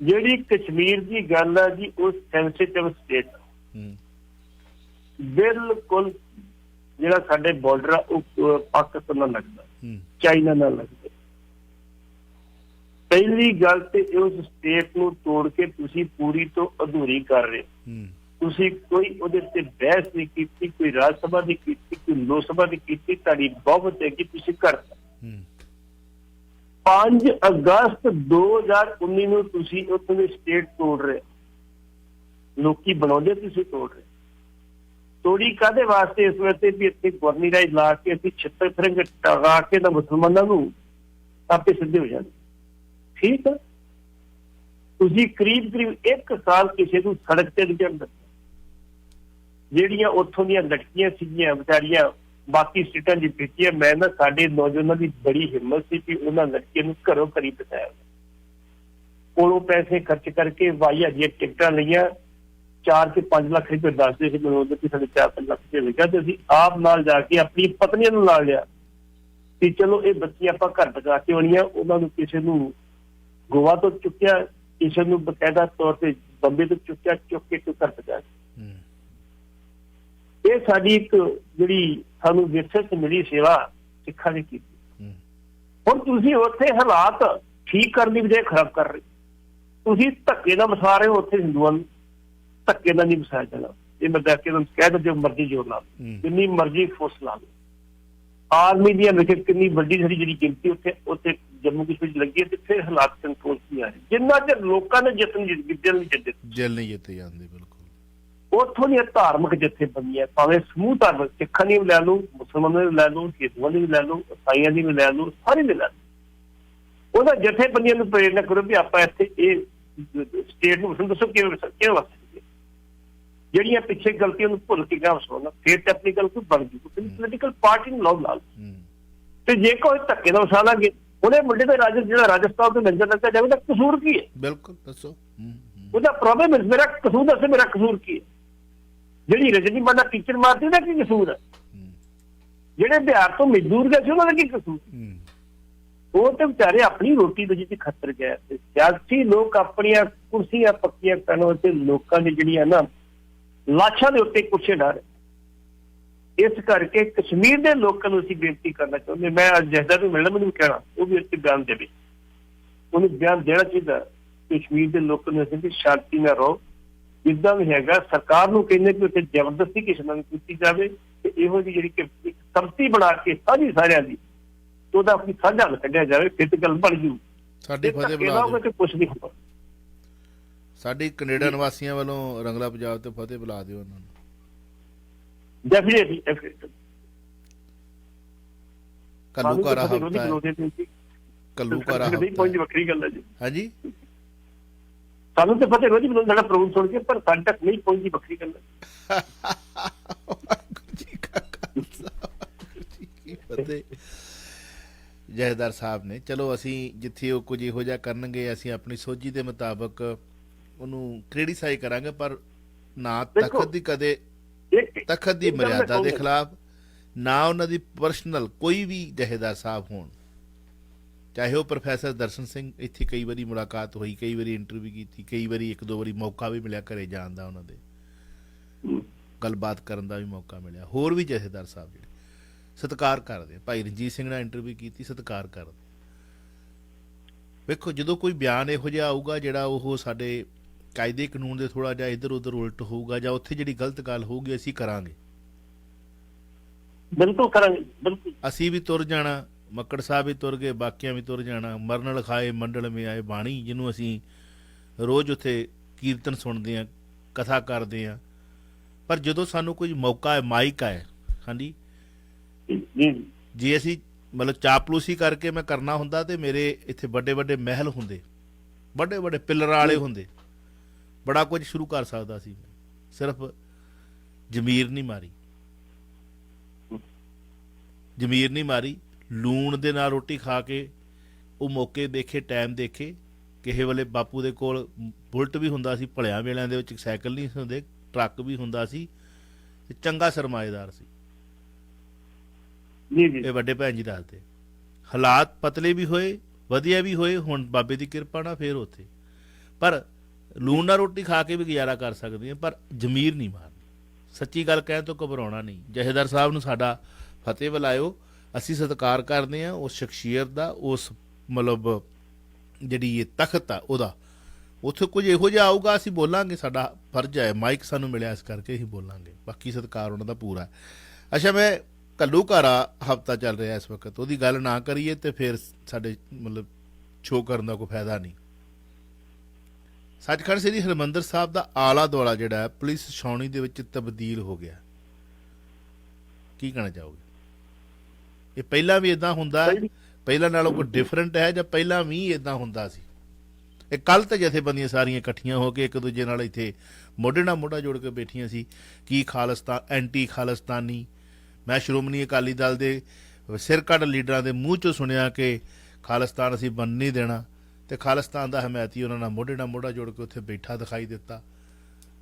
Speaker 3: ਜਿਹੜੀ ਕਸ਼ਮੀਰ ਦੀ ਗੱਲ ਹੈ ਜੀ, ਉਹ ਸੈਂਸਿਟਿਵ ਸਟੇਟ ਬਿਲਕੁਲ। ਜਿਹੜਾ ਸਾਡੇ ਬਾਰਡਰ ਆ ਉਹ ਪਾਕਿਸਤਾਨ ਨਾਲ ਲੱਗਦਾ, ਚਾਈਨਾ ਨਾਲ ਲੱਗਦਾ। ਪਹਿਲੀ ਗੱਲ ਤੇ ਉਸ ਸਟੇਟ ਨੂੰ ਤੋੜ ਕੇ ਤੁਸੀਂ ਪੂਰੀ ਤੋਂ ਅਧੂਰੀ ਕਰ ਰਹੇ ਹੋ। ਤੁਸੀਂ ਕੋਈ ਉਹਦੇ ਤੇ ਬਹਿਸ ਨਹੀਂ ਕੀਤੀ, ਕੋਈ ਰਾਜ ਸਭਾ ਦੀ ਕੀਤੀ, ਕੋਈ ਲੋਕ ਸਭਾ ਦੀ ਕੀਤੀ, ਤੁਹਾਡੀ ਬਹੁਮਤ ਹੈ ਕਿ ਤੁਸੀਂ ਕਰਤਾ। 5 ਅਗਸਤ 2019 ਨੂੰ ਤੁਸੀਂ ਉੱਥੋਂ ਦੀ ਸਟੇਟ ਤੋੜ ਰਹੇ, ਲੋਕੀ ਬਣਾਉਂਦੇ, ਤੁਸੀਂ ਤੋੜ ਰਹੇ। ਤੋੜੀ ਕਾਹਦੇ ਵਾਸਤੇ? ਇਸ ਵੇਲੇ ਵੀ ਇੱਥੇ ਗਵਰਨੀ ਰਾਜ ਲਾ ਕੇ ਅਸੀਂ ਛਿੱਤਰ ਫਿਰੰਗ ਟਗਾ ਕੇ ਤਾਂ ਮੁਸਲਮਾਨਾਂ ਨੂੰ ਆਪੇ ਸਿੱਧੇ ਹੋ ਜਾਂਦੇ। ਠੀਕ ਹੈ, ਤੁਸੀਂ ਕਰੀਬ 1 ਸਾਲ ਕਿਸੇ ਨੂੰ ਸੜਕ ਤੇ ਨਹੀਂ ਜਾਂਦਾ। ਜਿਹੜੀਆਂ ਉੱਥੋਂ ਦੀਆਂ ਲੜਕੀਆਂ ਸੀਗੀਆਂ ਵਿਚਾਰੀਆਂ ਬਾਕੀ ਸਟੇਟਾਂ ਦੀ ਬੇਟੀਆਂ, ਮੈਂ ਨਾ ਸਾਡੇ ਨੌਜਵਾਨਾਂ ਦੀ ਬੜੀ ਹਿੰਮਤ ਸੀ ਕਿ ਉਹਨਾਂ ਲੜਕੀਆਂ ਨੂੰ ਘਰੋਂ ਘਰੀ ਬਚਾਇਆ। ਕੋਲੋਂ ਪੈਸੇ ਖਰਚ ਕਰਕੇ ਵਾਈਆ ਦੀਆਂ ਟਿਕਟਾਂ ਲਈਆਂ, 4 ਤੇ 5 ਲੱਖ ਰੁਪਏ ਦੱਸਦੇ ਸੀ ਮੈਨੂੰ ਕਿ ਸਾਡੇ 4-5 ਲੱਖ ਰੁਪਏ ਲਿਖਿਆ, ਤੇ ਅਸੀਂ ਆਪ ਨਾਲ ਜਾ ਕੇ ਆਪਣੀ ਪਤਨੀਆਂ ਨੂੰ ਨਾਲ ਲਿਆ ਕਿ ਚਲੋ ਇਹ ਬੱਚੀਆਂ ਆਪਾਂ ਘਰ ਬਚਾ ਕੇ ਆਉਣੀਆਂ। ਉਹਨਾਂ ਨੂੰ ਕਿਸੇ ਨੂੰ ਗੋਆ ਤੋਂ ਚੁੱਕਿਆ, ਕਿਸੇ ਨੂੰ ਬਕਾਇਦਾ ਤੌਰ ਤੇ ਬੰਬੇ ਤੋਂ ਚੁੱਕਿਆ, ਚੁੱਕ ਕੇ ਘਰ ਪਹੁੰਚਾ ਕੇ। ਇਹ ਸਾਡੀ ਇੱਕ ਜਿਹੜੀ ਸਾਨੂੰ ਵਿਰਸੇ ਚ ਮਿਲੀ ਸੇਵਾ ਸਿੱਖਾਂ ਨੇ ਕੀਤੀ। ਹੁਣ ਤੁਸੀਂ ਉੱਥੇ ਹਾਲਾਤ ਠੀਕ ਕਰਨ ਦੀ ਬਜਾਏ ਖਰਾਬ ਕਰ ਰਹੇ। ਤੁਸੀਂ ਧੱਕੇ ਨਾਲ ਵਸਾ ਰਹੇ ਹੋ ਉੱਥੇ ਹਿੰਦੂਆਂ ਨੂੰ। ਧੱਕੇ ਨਾਲ ਨਹੀਂ ਵਸਾਇਆ ਜਾਣਾ। ਇਹ ਮੈਂ ਕਹਿ ਦਿੰਦਾ ਜੋ ਮਰਜ਼ੀ ਜ਼ੋਰ ਲਾ ਲਓ, ਜਿੰਨੀ ਮਰਜ਼ੀ ਫੋਰਸ ਲਾ ਲਓ। ਆਰਮੀ ਦੀਆਂ ਵਿੱਚ ਕਿੰਨੀ ਵੱਡੀ ਸਾਡੀ ਜਿਹੜੀ ਗਿਣਤੀ ਉੱਥੇ ਜੰਮੂ ਕਸ਼ਮੀਰ ਲੱਗੀ ਹੈ, ਤੇ ਫਿਰ ਹਾਲਾਤ ਕੰਟਰੋਲ ਨਹੀਂ ਆ ਰਹੇ। ਜਿੰਨਾ ਚਿਰ ਲੋਕਾਂ ਨੇ ਜਲ ਨਹੀਂ
Speaker 2: ਜਿੱਤੇ ਜਾਂਦੇ। ਬਿਲਕੁਲ,
Speaker 3: ਉੱਥੋਂ ਦੀਆਂ ਧਾਰਮਿਕ ਜਥੇਬੰਦੀਆਂ, ਭਾਵੇਂ ਸਮੂਹ ਧਾਰਮਿਕ, ਸਿੱਖਾਂ ਦੀ ਵੀ ਲੈ ਲਓ, ਮੁਸਲਮਾਨਾਂ ਦੀ ਵੀ ਲੈ ਲਓ, ਹਿੰਦੂਆਂ ਦੀ ਵੀ ਲੈ ਲਓ, ਇਸਾਈਆਂ ਦੀ ਵੀ ਲੈ ਲਓ, ਸਾਰੀ ਵੀ ਲੈ ਲਓ। ਉਹਦਾ ਜਥੇਬੰਦੀਆਂ ਨੂੰ ਪ੍ਰੇਰਨਾ ਕਰੋ ਵੀ ਆਪਾਂ ਇੱਥੇ ਇਹ ਸਟੇਟ ਨੂੰ ਦੱਸੋ ਕਿਵੇਂ ਵਸ ਜਿਹੜੀਆਂ ਪਿੱਛੇ ਗਲਤੀਆਂ ਨੂੰ ਭੁੱਲ ਕੇ ਗਾਂ ਵਸਾਉਣਾ, ਫਿਰ ਤੇ ਆਪਣੀ ਗੱਲ ਕੋਈ ਬਣ ਜੂ। ਪੋਲੀਟੀਕਲ ਪਾਰਟੀ ਨੂੰ ਲਾਓ ਨਾਲ। ਤੇ ਜੇ ਕੋਈ ਧੱਕੇ ਨਾਲ ਵਸਾ ਲਾਂਗੇ, ਉਹਨੇ ਮੁੰਡੇ ਦਾ ਜਿਹੜਾ ਰਾਜਸਥਾਨ ਤੋਂ ਲੰਗਰ ਲੱਗਾ ਜਾਵੇ, ਤਾਂ ਕਸੂਰ ਕੀ ਹੈ?
Speaker 2: ਬਿਲਕੁਲ ਦੱਸੋ,
Speaker 3: ਉਹਦਾ ਪ੍ਰੋਬਲਮ ਮੇਰਾ ਕਸੂਰ ਦੱਸੇ, ਮੇਰਾ ਕਸੂਰ ਕੀ ਹੈ? ਜਿਹੜੀ ਰਜਨੀ ਬਾਂਡਾ ਟੀਚਰ ਮਾਰਦੀ ਉਹਦਾ ਕੀ ਕਸੂਰ ਹੈ? ਜਿਹੜੇ ਬਿਹਾਰ ਤੋਂ ਮਜ਼ਦੂਰ ਗਏ ਸੀ ਉਹਨਾਂ ਦਾ ਕੀ ਕਸੂਰ? ਉਹ ਤੇ ਵਿਚਾਰੇ ਆਪਣੀ ਰੋਟੀ ਵਜੀ ਦੀ ਖਾਤਰ ਗਏ। ਸਿਆਸੀ ਲੋਕ ਆਪਣੀਆਂ ਕੁਰਸੀਆਂ ਪੱਕੀਆਂ ਕਰਨ ਵਾਸਤੇ ਲੋਕਾਂ ਦੀ ਜਿਹੜੀਆਂ ਨਾ ਲਾਸ਼ਾਂ ਦੇ ਉੱਤੇ ਕੁਰਸੀਆਂ ਡਾ ਰਹੇ। ਇਸ ਕਰਕੇ ਕਸ਼ਮੀਰ ਦੇ ਲੋਕਾਂ ਨੂੰ ਅਸੀਂ ਬੇਨਤੀ ਕਰਨਾ ਚਾਹੁੰਦੇ, ਮੈਂ ਅੱਜ ਜਸਦਾ ਨੂੰ ਮਿਲਣਾ, ਮੈਨੂੰ ਕਹਿਣਾ ਉਹ ਵੀ ਇੱਥੇ ਬਿਆਨ ਦੇਵੇ। ਉਹਨੂੰ ਬਿਆਨ ਦੇਣਾ ਚਾਹੀਦਾ। ਕਸ਼ਮੀਰ ਦੇ ਲੋਕਾਂ ਨੂੰ ਅਸੀਂ ਸ਼ਾਂਤੀ ਨਾਲ ਰਹੋ, ਜਿੱਦਾਂ ਵੀ ਹੈਗਾ। ਸਰਕਾਰ ਨੂੰ ਕਹਿੰਦੇ ਕਿ ਉੱਥੇ ਜ਼ਬਰਦਸਤੀ ਕਿਸੇ ਨਾਲ ਕੀਤੀ ਜਾਵੇ, ਤੇ ਇਹੋ ਜਿਹੀ ਜਿਹੜੀ ਕਿ ਇੱਕ ਸੰਮਤੀ ਬਣਾ ਕੇ ਸਾਰਿਆਂ ਦੀ ਉਹਦਾ ਆਪਣੀ ਸਾਂਝਾ ਹੱਲ ਕੱਢਿਆ ਜਾਵੇ, ਫਿਰ ਤੇ ਗੱਲ ਬਣ ਜੂ।
Speaker 2: ਸਾਡੀ ਫਤਿਹ ਬੁਲਾ ਦਿਓ।
Speaker 3: ਕੁਛ ਨਹੀਂ ਹੁੰਦਾ।
Speaker 2: ਸਾਡੀ ਕੈਨੇਡਾ ਨਿਵਾਸੀਆਂ ਵੱਲੋਂ ਰੰਗਲਾ ਪੰਜਾਬ ਤੇ ਫਤਿਹ ਬੁਲਾ ਦਿਓ ਉਹਨਾਂ ਨੂੰ।
Speaker 3: ਡੈਫੀਨੇਟਲੀ।
Speaker 2: ਘੱਲੂਘਾਰਾ ਹਫ਼ਤਾ ਹੈ, ਘੱਲੂਘਾਰਾ
Speaker 3: ਨਹੀਂ
Speaker 2: ਹਫ਼ਤਾ
Speaker 3: ਪਹੁੰਚਦੀ
Speaker 2: ਹੈ।
Speaker 3: ਵੱਖਰੀ ਗੱਲ ਹੈ ਜੀ।
Speaker 2: ਹਾਂਜੀ,
Speaker 3: ਸਾਨੂੰ ਤਾਂ ਫਤਿਹ ਰੋਜ਼ ਬਣਾਉਣ ਸਾਡਾ ਪ੍ਰੋਗਰਾਮ ਸੁਣ ਕੇ, ਪਰ ਸਾਡੇ ਤੱਕ ਨਹੀਂ ਪਹੁੰਚਦੀ ਵੱਖਰੀ ਗੱਲ ਹੈ।
Speaker 2: ਵਾਹਿਗੁਰੂ ਜੀ ਕਾ ਖਾਲਸਾ, ਵਾਹਿਗੁਰੂ ਜੀ ਕੀ ਫਤਿਹ। ਜਥੇਦਾਰ ਸਾਹਿਬ ਨੇ, ਚਲੋ ਅਸੀਂ ਜਿੱਥੇ ਉਹ ਕੁਝ ਇਹੋ ਜਿਹਾ ਕਰਨਗੇ ਅਸੀਂ ਆਪਣੀ ਸੋਝੀ ਦੇ ਮੁਤਾਬਕ ਉਹਨੂੰ ਕ੍ਰਿਟੀਸਾਈਜ਼ ਕਰਾਂਗੇ, ਪਰ ਨਾ ਤਖਤ ਦੀ ਕਦੇ ਤਖਤ ਦੀ ਮਰਿਆਦਾ ਦੇ ਖਿਲਾਫ, ਨਾ ਉਹਨਾਂ ਦੀ ਪਰਸਨਲ ਕੋਈ ਵੀ ਜਥੇਦਾਰ ਸਾਹਿਬ ਹੋਣ, ਚਾਹੇ ਉਹ ਪ੍ਰੋਫੈਸਰ ਦਰਸ਼ਨ ਸਿੰਘ, ਇੱਥੇ ਕਈ ਵਾਰੀ ਮੁਲਾਕਾਤ ਹੋਈ, ਕਈ ਵਾਰੀ ਇੰਟਰਵਿਊ ਕੀਤੀ, ਕਈ ਵਾਰੀ ਇੱਕ ਦੋ ਵਾਰੀ ਮੌਕਾ ਵੀ ਮਿਲਿਆ ਘਰੇ ਜਾਣ ਦਾ, ਉਹਨਾਂ ਦੇ ਗੱਲਬਾਤ ਕਰਨ ਦਾ ਵੀ ਮੌਕਾ ਮਿਲਿਆ। ਹੋਰ ਵੀ ਜਥੇਦਾਰ ਸਾਹਿਬ ਜਿਹੜੇ ਸਤਿਕਾਰ ਕਰਦੇ, ਭਾਈ ਰਣਜੀਤ ਸਿੰਘ ਨਾਲ ਇੰਟਰਵਿਊ ਕੀਤੀ, ਸਤਿਕਾਰ ਕਰਦੇ। ਵੇਖੋ, ਜਦੋਂ ਕੋਈ ਬਿਆਨ ਇਹੋ ਜਿਹਾ ਆਊਗਾ ਜਿਹੜਾ ਉਹ ਸਾਡੇ ਕਾਇਦੇ ਕਾਨੂੰਨ ਦੇ ਥੋੜ੍ਹਾ ਜਿਹਾ ਇੱਧਰ ਉੱਧਰ ਉਲਟ ਹੋਊਗਾ, ਜਾਂ ਉੱਥੇ ਜਿਹੜੀ ਗਲਤ ਗੱਲ ਹੋਊਗੀ, ਅਸੀਂ ਕਰਾਂਗੇ,
Speaker 3: ਬਿਲਕੁਲ ਕਰਾਂਗੇ, ਬਿਲਕੁਲ।
Speaker 2: ਅਸੀਂ ਵੀ ਤੁਰ ਜਾਣਾ, ਮੱਕੜ ਸਾਹਿਬ ਵੀ ਤੁਰ ਗਏ, ਬਾਕੀਆਂ ਵੀ ਤੁਰ ਜਾਣਾ। ਮਰਨ ਲਿਖਾਏ ਮੰਡਲ ਮੇ ਆਏ ਬਾਣੀ, ਜਿਹਨੂੰ ਅਸੀਂ ਰੋਜ਼ ਉੱਥੇ ਕੀਰਤਨ ਸੁਣਦੇ ਹਾਂ, ਕਥਾ ਕਰਦੇ ਹਾਂ, ਪਰ ਜਦੋਂ ਸਾਨੂੰ ਕੋਈ ਮੌਕਾ ਹੈ, ਮਾਈਕ ਹੈ, ਹਾਂਜੀ, ਜੇ ਅਸੀਂ ਮਤਲਬ ਚਾਪਲੂਸੀ ਕਰਕੇ ਮੈਂ ਕਰਨਾ ਹੁੰਦਾ ਤੇ ਮੇਰੇ ਇੱਥੇ ਵੱਡੇ ਵੱਡੇ ਮਹਿਲ ਹੁੰਦੇ, ਵੱਡੇ ਵੱਡੇ ਪਿੱਲਰਾਂ ਵਾਲੇ ਹੁੰਦੇ, ਬੜਾ ਕੁਝ ਸ਼ੁਰੂ ਕਰ ਸਕਦਾ ਸੀ। ਸਿਰਫ ਜ਼ਮੀਰ ਨਹੀਂ ਮਾਰੀ, ਜ਼ਮੀਰ ਨਹੀਂ ਮਾਰੀ। ਲੂਣ ਦੇ ਨਾਲ ਰੋਟੀ ਖਾ ਕੇ ਉਹ ਮੌਕੇ ਦੇਖੇ, ਟਾਈਮ ਦੇਖੇ। ਕਿਸੇ ਵੇਲੇ ਬਾਪੂ ਦੇ ਕੋਲ ਬੁਲਟ ਵੀ ਹੁੰਦਾ ਸੀ, ਭਲਿਆਂ ਵੇਲਿਆਂ ਦੇ ਵਿੱਚ ਸਾਈਕਲ ਨਹੀਂ ਹੁੰਦੇ, ਟਰੱਕ ਵੀ ਹੁੰਦਾ ਸੀ, ਤੇ ਚੰਗਾ ਸਰਮਾਏਦਾਰ ਸੀ। ਇਹ ਵੱਡੇ ਭੈਣ ਜੀ ਦੱਸਦੇ। ਹਾਲਾਤ ਪਤਲੇ ਵੀ ਹੋਏ, ਵਧੀਆ ਵੀ ਹੋਏ, ਹੁਣ ਬਾਬੇ ਦੀ ਕਿਰਪਾ ਨਾਲ ਫੇਰ ਉੱਥੇ, ਪਰ ਲੂਣ ਨਾਲ ਰੋਟੀ ਖਾ ਕੇ ਵੀ ਗੁਜ਼ਾਰਾ ਕਰ ਸਕਦੇ ਹਾਂ, ਪਰ ਜ਼ਮੀਰ ਨਹੀਂ ਮਾਰਨੀ। ਸੱਚੀ ਗੱਲ ਕਹਿਣ ਤੋਂ ਘਬਰਾਉਣਾ ਨਹੀਂ। ਜਥੇਦਾਰ ਸਾਹਿਬ ਨੂੰ ਸਾਡਾ ਫਤਿਹ ਬੁਲਾਇਓ, ਅਸੀਂ ਸਤਿਕਾਰ ਕਰਦੇ ਹਾਂ ਉਸ ਸ਼ਖਸੀਅਤ ਦਾ, ਉਸ ਮਤਲਬ ਜਿਹੜੀ ਇਹ ਤਖਤ ਆ ਉਹਦਾ। ਉੱਥੇ ਕੁਝ ਇਹੋ ਜਿਹਾ ਆਊਗਾ ਅਸੀਂ ਬੋਲਾਂਗੇ, ਸਾਡਾ ਫਰਜ਼ ਹੈ, ਮਾਈਕ ਸਾਨੂੰ ਮਿਲਿਆ ਇਸ ਕਰਕੇ ਅਸੀਂ ਬੋਲਾਂਗੇ, ਬਾਕੀ ਸਤਿਕਾਰ ਉਹਨਾਂ ਦਾ ਪੂਰਾ। ਅੱਛਾ, ਮੈਂ ਘੱਲੂਘਾਰਾ ਹਫ਼ਤਾ ਚੱਲ ਰਿਹਾ ਇਸ ਵਕਤ, ਉਹਦੀ ਗੱਲ ਨਾ ਕਰੀਏ ਤੇ ਫਿਰ ਸਾਡੇ ਮਤਲਬ ਸ਼ੋਅ ਕਰਨ ਦਾ ਕੋਈ ਫਾਇਦਾ ਨਹੀਂ। ਸੱਚਖੰਡ ਸ੍ਰੀ ਹਰਿਮੰਦਰ ਸਾਹਿਬ ਦਾ ਆਲਾ ਦੁਆਲਾ ਜਿਹੜਾ ਪੁਲਿਸ ਛਾਉਣੀ ਦੇ ਵਿੱਚ ਤਬਦੀਲ ਹੋ ਗਿਆ, ਕੀ ਕਹਿਣਾ ਚਾਹੋਗੇ? ਇਹ ਪਹਿਲਾਂ ਵੀ ਇਦਾਂ ਹੁੰਦਾ, ਪਹਿਲਾਂ ਨਾਲੋਂ ਕੋਈ ਡਿਫਰੈਂਟ ਹੈ, ਜਾਂ ਪਹਿਲਾਂ ਵੀ ਇਦਾਂ ਹੁੰਦਾ ਸੀ? ਇਹ ਕੱਲ ਤਾਂ ਜਥੇਬੰਦੀਆਂ ਸਾਰੀਆਂ ਇਕੱਠੀਆਂ ਹੋ ਕੇ ਇੱਕ ਦੂਜੇ ਨਾਲ ਇੱਥੇ ਮੋਢੇ ਨਾਲ ਮੋਢਾ ਜੋੜ ਕੇ ਬੈਠੀਆਂ ਸੀ। ਕੀ ਖਾਲਿਸਤਾਨ, ਐਂਟੀ ਖਾਲਿਸਤਾਨੀ? ਮੈਂ ਸ਼੍ਰੋਮਣੀ ਅਕਾਲੀ ਦਲ ਦੇ ਸਿਰਕੱਢ ਲੀਡਰਾਂ ਦੇ ਮੂੰਹ 'ਚੋਂ ਸੁਣਿਆ ਕਿ ਖਾਲਿਸਤਾਨ ਅਸੀਂ ਬਣ ਨਹੀਂ ਦੇਣਾ, ਤੇ ਖਾਲਿਸਤਾਨ ਦਾ ਹਮਾਇਤੀ ਉਹਨਾਂ ਨਾਲ ਮੋਢਾ ਜੋੜ ਕੇ ਉੱਥੇ ਬੈਠਾ ਦਿਖਾਈ ਦਿੱਤਾ।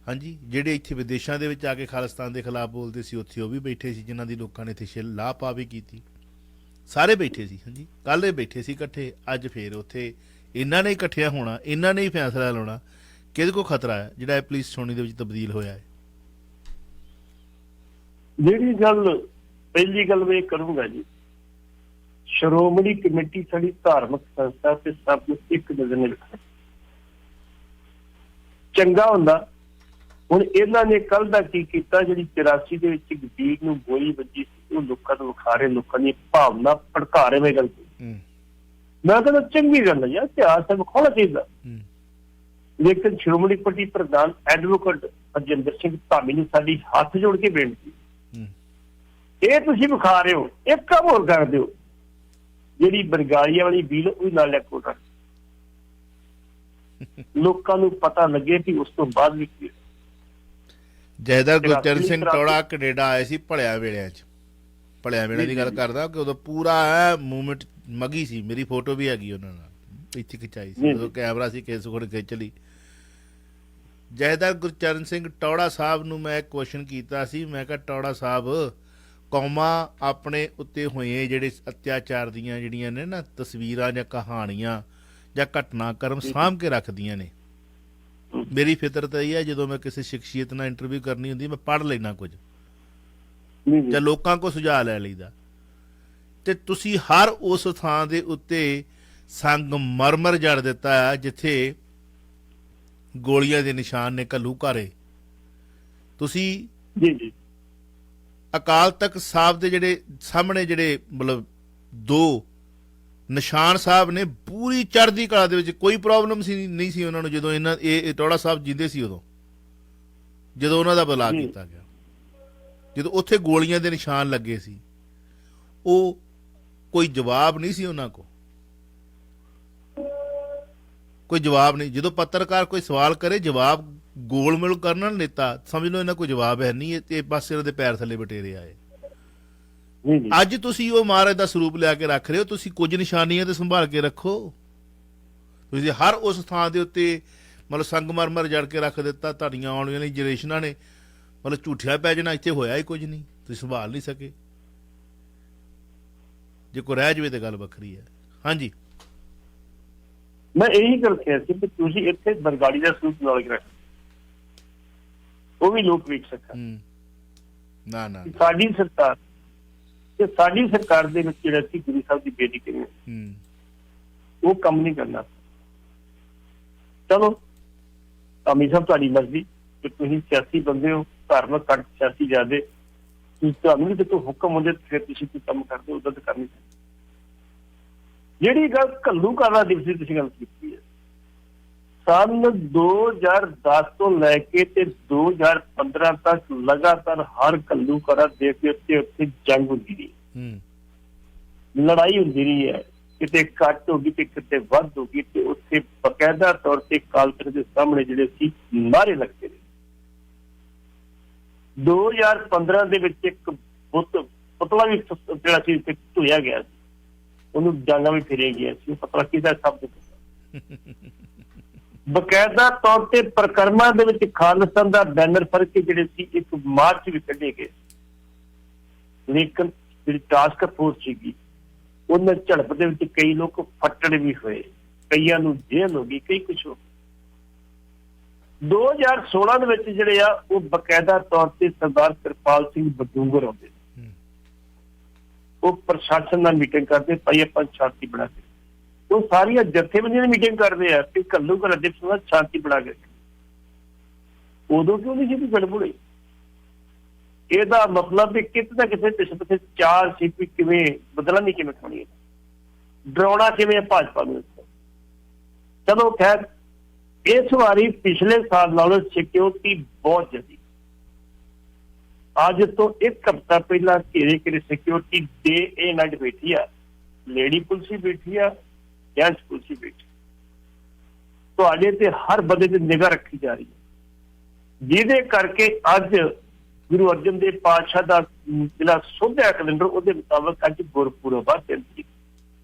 Speaker 2: ਹਾਂਜੀ, ਜਿਹੜੇ ਇੱਥੇ ਵਿਦੇਸ਼ਾਂ ਦੇ ਵਿੱਚ ਆ ਕੇ ਖਾਲਿਸਤਾਨ ਦੇ ਖਿਲਾਫ ਬੋਲਦੇ ਸੀ, ਉੱਥੇ ਉਹ ਵੀ ਬੈਠੇ ਸੀ, ਜਿਨ੍ਹਾਂ ਦੀ ਲੋਕਾਂ ਨੇ ਇੱਥੇ ਲਾਹ ਪਾ ਵੀ ਕੀਤੀ। ਸਾਰੇ ਬੈਠੇ ਸੀ, ਹਾਂਜੀ, ਕੱਲ੍ਹ ਇਹ ਬੈਠੇ ਸੀ ਇਕੱਠੇ, ਅੱਜ ਫੇਰ ਉੱਥੇ ਇਹਨਾਂ ਨੇ ਇਕੱਠਿਆਂ ਹੋਣਾ, ਇਹਨਾਂ ਨੇ ਹੀ ਫੈਸਲਾ ਲਾਉਣਾ। ਕਿਹਦੇ ਕੋਲ ਖਤਰਾ ਹੈ ਜਿਹੜਾ ਇਹ ਪੁਲਿਸ ਛਾਉਣੀ ਦੇ ਵਿੱਚ ਤਬਦੀਲ ਹੋਇਆ ਹੈ?
Speaker 3: ਜਿਹੜੀ ਗੱਲ, ਪਹਿਲੀ ਗੱਲ ਮੈਂ ਇਹ ਕਰੂੰਗਾ ਜੀ, ਸ਼੍ਰੋਮਣੀ ਕਮੇਟੀ ਸਾਡੀ ਧਾਰਮਿਕ ਸੰਸਥਾ ਤੇ ਸਭ ਨੂੰ ਇੱਕ ਨਜ਼ਰ ਨਾਲ ਰੱਖਣਾ ਚੰਗਾ ਹੁੰਦਾ। ਹੁਣ ਇਹਨਾਂ ਨੇ ਕੱਲ ਦਾ ਕੀ ਕੀਤਾ, ਜਿਹੜੀ 84 ਦੇ ਵਿੱਚ ਗੰਭੀਰ ਨੂੰ ਗੋਲੀ ਵੱਜੀ ਸੀ, ਉਹ ਲੋਕਾਂ ਨੂੰ ਵਿਖਾ ਰਹੇ, ਲੋਕਾਂ ਦੀ ਭਾਵਨਾ ਭੜਕਾ ਰਹੇ। ਮੈਂ ਗੱਲ ਮੈਂ ਕਹਿੰਦਾ ਚੰਗੀ ਗੱਲ ਹੈ ਯਾਰ, ਇਤਿਹਾਸ ਹੈ, ਵਿਖਾਉਣਾ ਚਾਹੀਦਾ। ਲੇਕਿਨ ਸ਼੍ਰੋਮਣੀ ਕਮੇਟੀ ਪ੍ਰਧਾਨ ਐਡਵੋਕੇਟ ਹਰਜਿੰਦਰ ਸਿੰਘ ਧਾਮੀ ਨੂੰ ਸਾਡੀ ਹੱਥ ਜੋੜ ਕੇ ਬੇਨਤੀ, ਇਹ ਤੁਸੀਂ ਵਿਖਾ ਰਹੇ ਹੋ, ਇੱਕ ਕੰਮ ਹੋਰ ਕਰ ਦਿਓ, ਜਿਹੜੀ ਬਰਗਾੜੀਆਂ ਵਾਲੀ ਬਿੱਲ ਉਹ ਵੀ ਨਾਲ ਲਿਖੋ, ਲੋਕਾਂ ਨੂੰ ਪਤਾ ਲੱਗੇ ਕਿ ਉਸ ਤੋਂ ਬਾਅਦ ਵੀ ਕੀ।
Speaker 2: ਜਥੇਦਾਰ ਗੁਰਚਰਨ ਸਿੰਘ ਟੌੜਾ ਕੈਨੇਡਾ ਆਏ ਸੀ ਭਲਿਆਂ ਵੇਲਿਆਂ 'ਚ, ਭਲਿਆਂ ਵੇਲਿਆਂ ਦੀ ਗੱਲ ਕਰਦਾ ਕਿ ਉਦੋਂ ਪੂਰਾ ਮੂਵਮੈਂਟ ਮਗੀ ਸੀ। ਮੇਰੀ ਫੋਟੋ ਵੀ ਹੈਗੀ ਉਹਨਾਂ ਨਾਲ, ਇੱਥੇ ਖਿਚਾਈ ਸੀ, ਉਦੋਂ ਕੈਮਰਾ ਸੀ, ਕੇਸ ਕੋਲ ਖਿੱਚ ਲਈ। ਜਥੇਦਾਰ ਗੁਰਚਰਨ ਸਿੰਘ ਟੌੜਾ ਸਾਹਿਬ ਨੂੰ ਮੈਂ ਕੁਐਸਚਨ ਕੀਤਾ ਸੀ, ਮੈਂ ਕਿਹਾ ਟੌੜਾ ਸਾਹਿਬ, ਕੌਮਾਂ ਆਪਣੇ ਉੱਤੇ ਹੋਏ ਜਿਹੜੇ ਅਤਿਆਚਾਰ ਦੀਆਂ ਜਿਹੜੀਆਂ ਨੇ ਨਾ ਤਸਵੀਰਾਂ ਜਾਂ ਕਹਾਣੀਆਂ ਜਾਂ ਘਟਨਾਕ੍ਰਮ ਸਾਂਭ ਕੇ ਰੱਖਦੀਆਂ ਨੇ। ਮੇਰੀ ਫਿਤਰਤ ਇਹ ਹੈ, ਜਦੋਂ ਮੈਂ ਕਿਸੇ ਸ਼ਖਸੀਅਤ ਨਾਲ ਇੰਟਰਵਿਊ ਕਰਨੀ ਹੁੰਦੀ, ਮੈਂ ਪੜ੍ਹ ਲੈਣਾ ਕੁਝ ਜਾਂ ਲੋਕਾਂ ਕੋਲ ਸੁਝਾਅ ਲੈ ਲਈਦਾ, ਤੇ ਤੁਸੀਂ ਹਰ ਉਸ ਥਾਂ ਦੇ ਉੱਤੇ ਸੰਗਮਰਮਰ ਜੜ ਦਿੱਤਾ ਹੈ ਜਿੱਥੇ ਗੋਲੀਆਂ ਦੇ ਨਿਸ਼ਾਨ ਨੇ, ਘੱਲੂਘਾਰੇ। ਤੁਸੀਂ ਅਕਾਲ ਤਖਤ ਸਾਹਿਬ ਦੇ ਜਿਹੜੇ ਸਾਹਮਣੇ ਜਿਹੜੇ ਮਤਲਬ 2 ਨਿਸ਼ਾਨ ਸਾਹਿਬ ਨੇ, ਪੂਰੀ ਚੜ੍ਹਦੀ ਕਲਾ ਦੇ ਵਿੱਚ, ਕੋਈ ਪ੍ਰੋਬਲਮ ਨਹੀਂ ਸੀ ਉਹਨਾਂ ਨੂੰ ਜਦੋਂ ਇਹ ਟੌੜਾ ਸਾਹਿਬ ਜਿੰਦੇ ਸੀ, ਉਦੋਂ ਜਦੋਂ ਉਹਨਾਂ ਦਾ ਬੁਲਾਅ ਕੀਤਾ ਗਿਆ, ਜਦੋਂ ਉੱਥੇ ਗੋਲੀਆਂ ਦੇ ਨਿਸ਼ਾਨ ਲੱਗੇ ਸੀ, ਉਹ ਕੋਈ ਜਵਾਬ ਨਹੀਂ ਸੀ ਉਹਨਾਂ ਕੋ, ਕੋਈ ਜਵਾਬ ਨਹੀਂ। ਜਦੋਂ ਪੱਤਰਕਾਰ ਕੋਈ ਸਵਾਲ ਕਰੇ ਜਵਾਬ ਗੋਲਮੋਲ ਕਰਨ ਨੇਤਾ, ਸਮਝ ਲਓ ਇਹਨਾਂ ਕੋਈ ਜਵਾਬ ਹੈ ਨਹੀਂ, ਇਹ ਪਾਸੇ ਉਹਦੇ ਪੈਰ ਥੱਲੇ ਬਟੇਰੇ ਆਏ। ਅੱਜ ਤੁਸੀਂ ਉਹ ਮਹਾਰਾਜ ਦਾ ਸਰੂਪ ਲਿਆ ਕੇ ਰੱਖ ਰਹੇ ਹੋ, ਤੁਸੀਂ ਕੁਝ ਨਿਸ਼ਾਨੀਆਂ ਤੇ ਸੰਭਾਲ ਕੇ ਰੱਖੋ। ਤੁਸੀਂ ਹਰ ਉਸ ਥਾਂ ਦੇ ਉੱਤੇ ਮਤਲਬ ਸੰਗਮਰਮਰ ਜੜ ਕੇ ਰੱਖ ਦਿੱਤਾ, ਤੁਹਾਡੀਆਂ ਆਉਣ ਵਾਲੀਆਂ ਜਨਰੇਸ਼ਨਾਂ ਨੇ ਮਤਲਬ ਝੂਠਿਆ ਪੈ ਜਾਣਾ, ਇੱਥੇ ਹੋਇਆ ਹੀ ਕੁਝ ਨਹੀਂ, ਤੁਸੀਂ ਸੰਭਾਲ ਨਹੀਂ ਸਕੇ। ਜੇ ਕੋਈ ਰਹਿ ਜਾਵੇ ਤਾਂ ਗੱਲ ਵੱਖਰੀ ਹੈ। ਹਾਂਜੀ,
Speaker 3: ਮੈਂ ਇਹੀ ਗੱਲ ਕਿਹਾ ਸੀ ਕਿ ਤੁਸੀਂ ਇੱਥੇ ਬਰਗਾੜੀ ਦਾ ਸਰੂਪ ਨਾਲ ਰੱਖ, ਉਹ ਵੀ ਲੋਕ ਵੇਖ ਸਕਣ।
Speaker 2: ਨਾ ਨਾ
Speaker 3: ਸਾਡੀ ਸਰਕਾਰ ਤੇ ਸਾਡੀ ਸਰਕਾਰ ਦੇ ਵਿੱਚ ਜਿਹੜਾ ਸੀ ਗੁਰੂ ਸਾਹਿਬ ਦੀ ਬੇਟੀ ਕਿਵੇਂ ਉਹ ਕੰਮ ਨਹੀਂ ਕਰਨਾ। ਚਲੋ ਅਮੀ ਸਾਹਿਬ ਤੁਹਾਡੀ ਮਰਜ਼ੀ, ਕਿ ਤੁਸੀਂ ਸਿਆਸੀ ਬੰਦੇ ਹੋ, ਧਾਰਮਿਕ ਘੱਟ ਸਿਆਸੀ ਜ਼ਿਆਦੇ, ਤੁਹਾਨੂੰ ਵੀ ਜਦੋਂ ਹੁਕਮ ਹੁੰਦੇ ਫਿਰ ਤੁਸੀਂ ਕੋਈ ਕੰਮ ਕਰਦੇ, ਉਦੋਂ ਤਾਂ ਕਰਨੀ ਚਾਹੀਦੀ। ਜਿਹੜੀ ਗੱਲ ਘੱਲੂਘਾਰਾ ਦਿਵਸ ਦੀ ਤੁਸੀਂ ਗੱਲ ਕੀਤੀ ਹੈ, ਸੰਨ 2010 ਤੋਂ ਲੈ ਕੇ ਤੇ 2015 ਤੱਕ ਲਗਾਤਾਰ ਹਰ ਘੱਲੂਘਾਰਾ ਦੇਸ਼ ਦੇ ਉੱਤੇ ਜੰਗ ਹੁੰਦੀ ਰਹੀ, ਲੜਾਈ ਹੁੰਦੀ ਰਹੀ ਹੈ। ਕਿਤੇ ਘੱਟ ਹੋ ਗਈ ਤੇ ਕਿਤੇ ਵੱਧ ਹੋ ਗਈ, ਤੇ ਉੱਥੇ ਬਕਾਇਦਾ ਤੌਰ ਤੇ ਅਕਾਲ ਤਖ਼ਤ ਦੇ ਸਾਹਮਣੇ ਜਿਹੜੇ ਸੀ ਨਾਅਰੇ ਲੱਗਦੇ ਨੇ। 2015 ਦੇ ਵਿੱਚ ਇੱਕ ਪੁਤਲਾ ਵੀ ਜਿਹੜਾ ਸੀ ਧੋਇਆ ਗਿਆ ਸੀ, ਉਹਨੂੰ ਡਾਂਗਾ ਵੀ ਫਿਰਿਆ ਗਿਆ ਸੀ, ਪਤਲਾ ਕਿਹਦਾ ਸ਼ਬਦ ਬਕਾਇਦਾ ਤੌਰ ਤੇ ਪ੍ਰਕਰਮਾਂ ਦੇ ਵਿੱਚ ਖਾਲਿਸਤਾਨ ਦਾ ਬੈਨਰ ਫੜ ਕੇ ਜਿਹੜੇ ਸੀ ਇੱਕ ਮਾਰਚ ਵੀ ਕੱਢੇ ਗਏ। ਲੇਕਿਨ ਜਿਹੜੀ ਟਾਸਕ ਫੋਰਸ ਸੀਗੀ ਉਹਨਾਂ ਝੜਪ ਦੇ ਵਿੱਚ ਕਈ ਲੋਕ ਫੱਟੜ ਵੀ ਹੋਏ, ਕਈਆਂ ਨੂੰ ਜੇਲ੍ਹ ਹੋ ਗਈ, ਕਈ ਕੁਛ ਹੋ। 2016 ਦੇ ਵਿੱਚ ਜਿਹੜੇ ਆ ਉਹ ਬਕਾਇਦਾ ਤੌਰ ਤੇ ਸਰਦਾਰ ਕਿਰਪਾਲ ਸਿੰਘ ਬਡੂੰਗਰ ਆਉਂਦੇ, ਉਹ ਪ੍ਰਸ਼ਾਸਨ ਨਾਲ ਮੀਟਿੰਗ ਕਰਦੇ, ਭਾਈ ਆਪਾਂ ਸ਼ਾਂਤੀ ਬਣਾ ਕੇ, ਉਹ ਸਾਰੀਆਂ ਜਥੇਬੰਦੀਆਂ ਦੀ ਮੀਟਿੰਗ ਕਰਦੇ ਆ ਕਿ ਘੱਲੂਘਾਰਾ ਦਿਵਸ ਨਾਲ ਸ਼ਾਂਤੀ ਬਣਾ ਕੇ। ਉਦੋਂ ਕਿਉਂ ਨਹੀਂ ਸੀ ਕੋਈ ਗੜਬੜੀ? ਇਹਦਾ ਮਤਲਬ ਵੀ ਕਿਤੇ ਨਾ ਕਿਤੇ ਪਿੱਛੇ ਚਾਰ ਸੀ ਵੀ ਕਿਵੇਂ ਬਦਲਾਂਗੀ ਕਿਵੇਂ ਖਾਣੀ ਹੈ, ਡਰਾਉਣਾ ਕਿਵੇਂ ਭਾਜਪਾ ਨੂੰ। ਚਲੋ ਖੈਰ, ਇਸ ਵਾਰੀ ਪਿਛਲੇ ਸਾਲ ਨਾਲੋਂ ਸਿਕਿਉਰਿਟੀ ਬਹੁਤ ਜ਼ਿਆਦਾ। ਅੱਜ ਤੋਂ ਇੱਕ ਹਫ਼ਤਾ ਪਹਿਲਾਂ ਘੇਰੇ ਸਿਕਿਉਰਿਟੀ ਡੇ ਇਹ ਨਾਈਟ ਬੈਠੀ ਆ, ਲੇਡੀ ਪੁਲਿਸ ਵੀ ਬੈਠੀ ਆ, ਜੈਂਟਸ ਪੁਲਿਸ ਵੀ ਬੈਠੀ। ਤੁਹਾਡੇ ਤੇ ਹਰ ਬੰਦੇ ਤੇ ਨਿਗਾਹ ਰੱਖੀ ਜਾ ਰਹੀ ਹੈ, ਜਿਹਦੇ ਕਰਕੇ ਅੱਜ ਗੁਰੂ ਅਰਜਨ ਦੇਵ ਪਾਤਸ਼ਾਹ ਦਾ ਜਿਹੜਾ ਸੋਧਿਆ ਕੈਲੰਡਰ ਉਹਦੇ ਮੁਤਾਬਕ ਅੱਜ ਗੁਰਪੁਰਬ ਆ,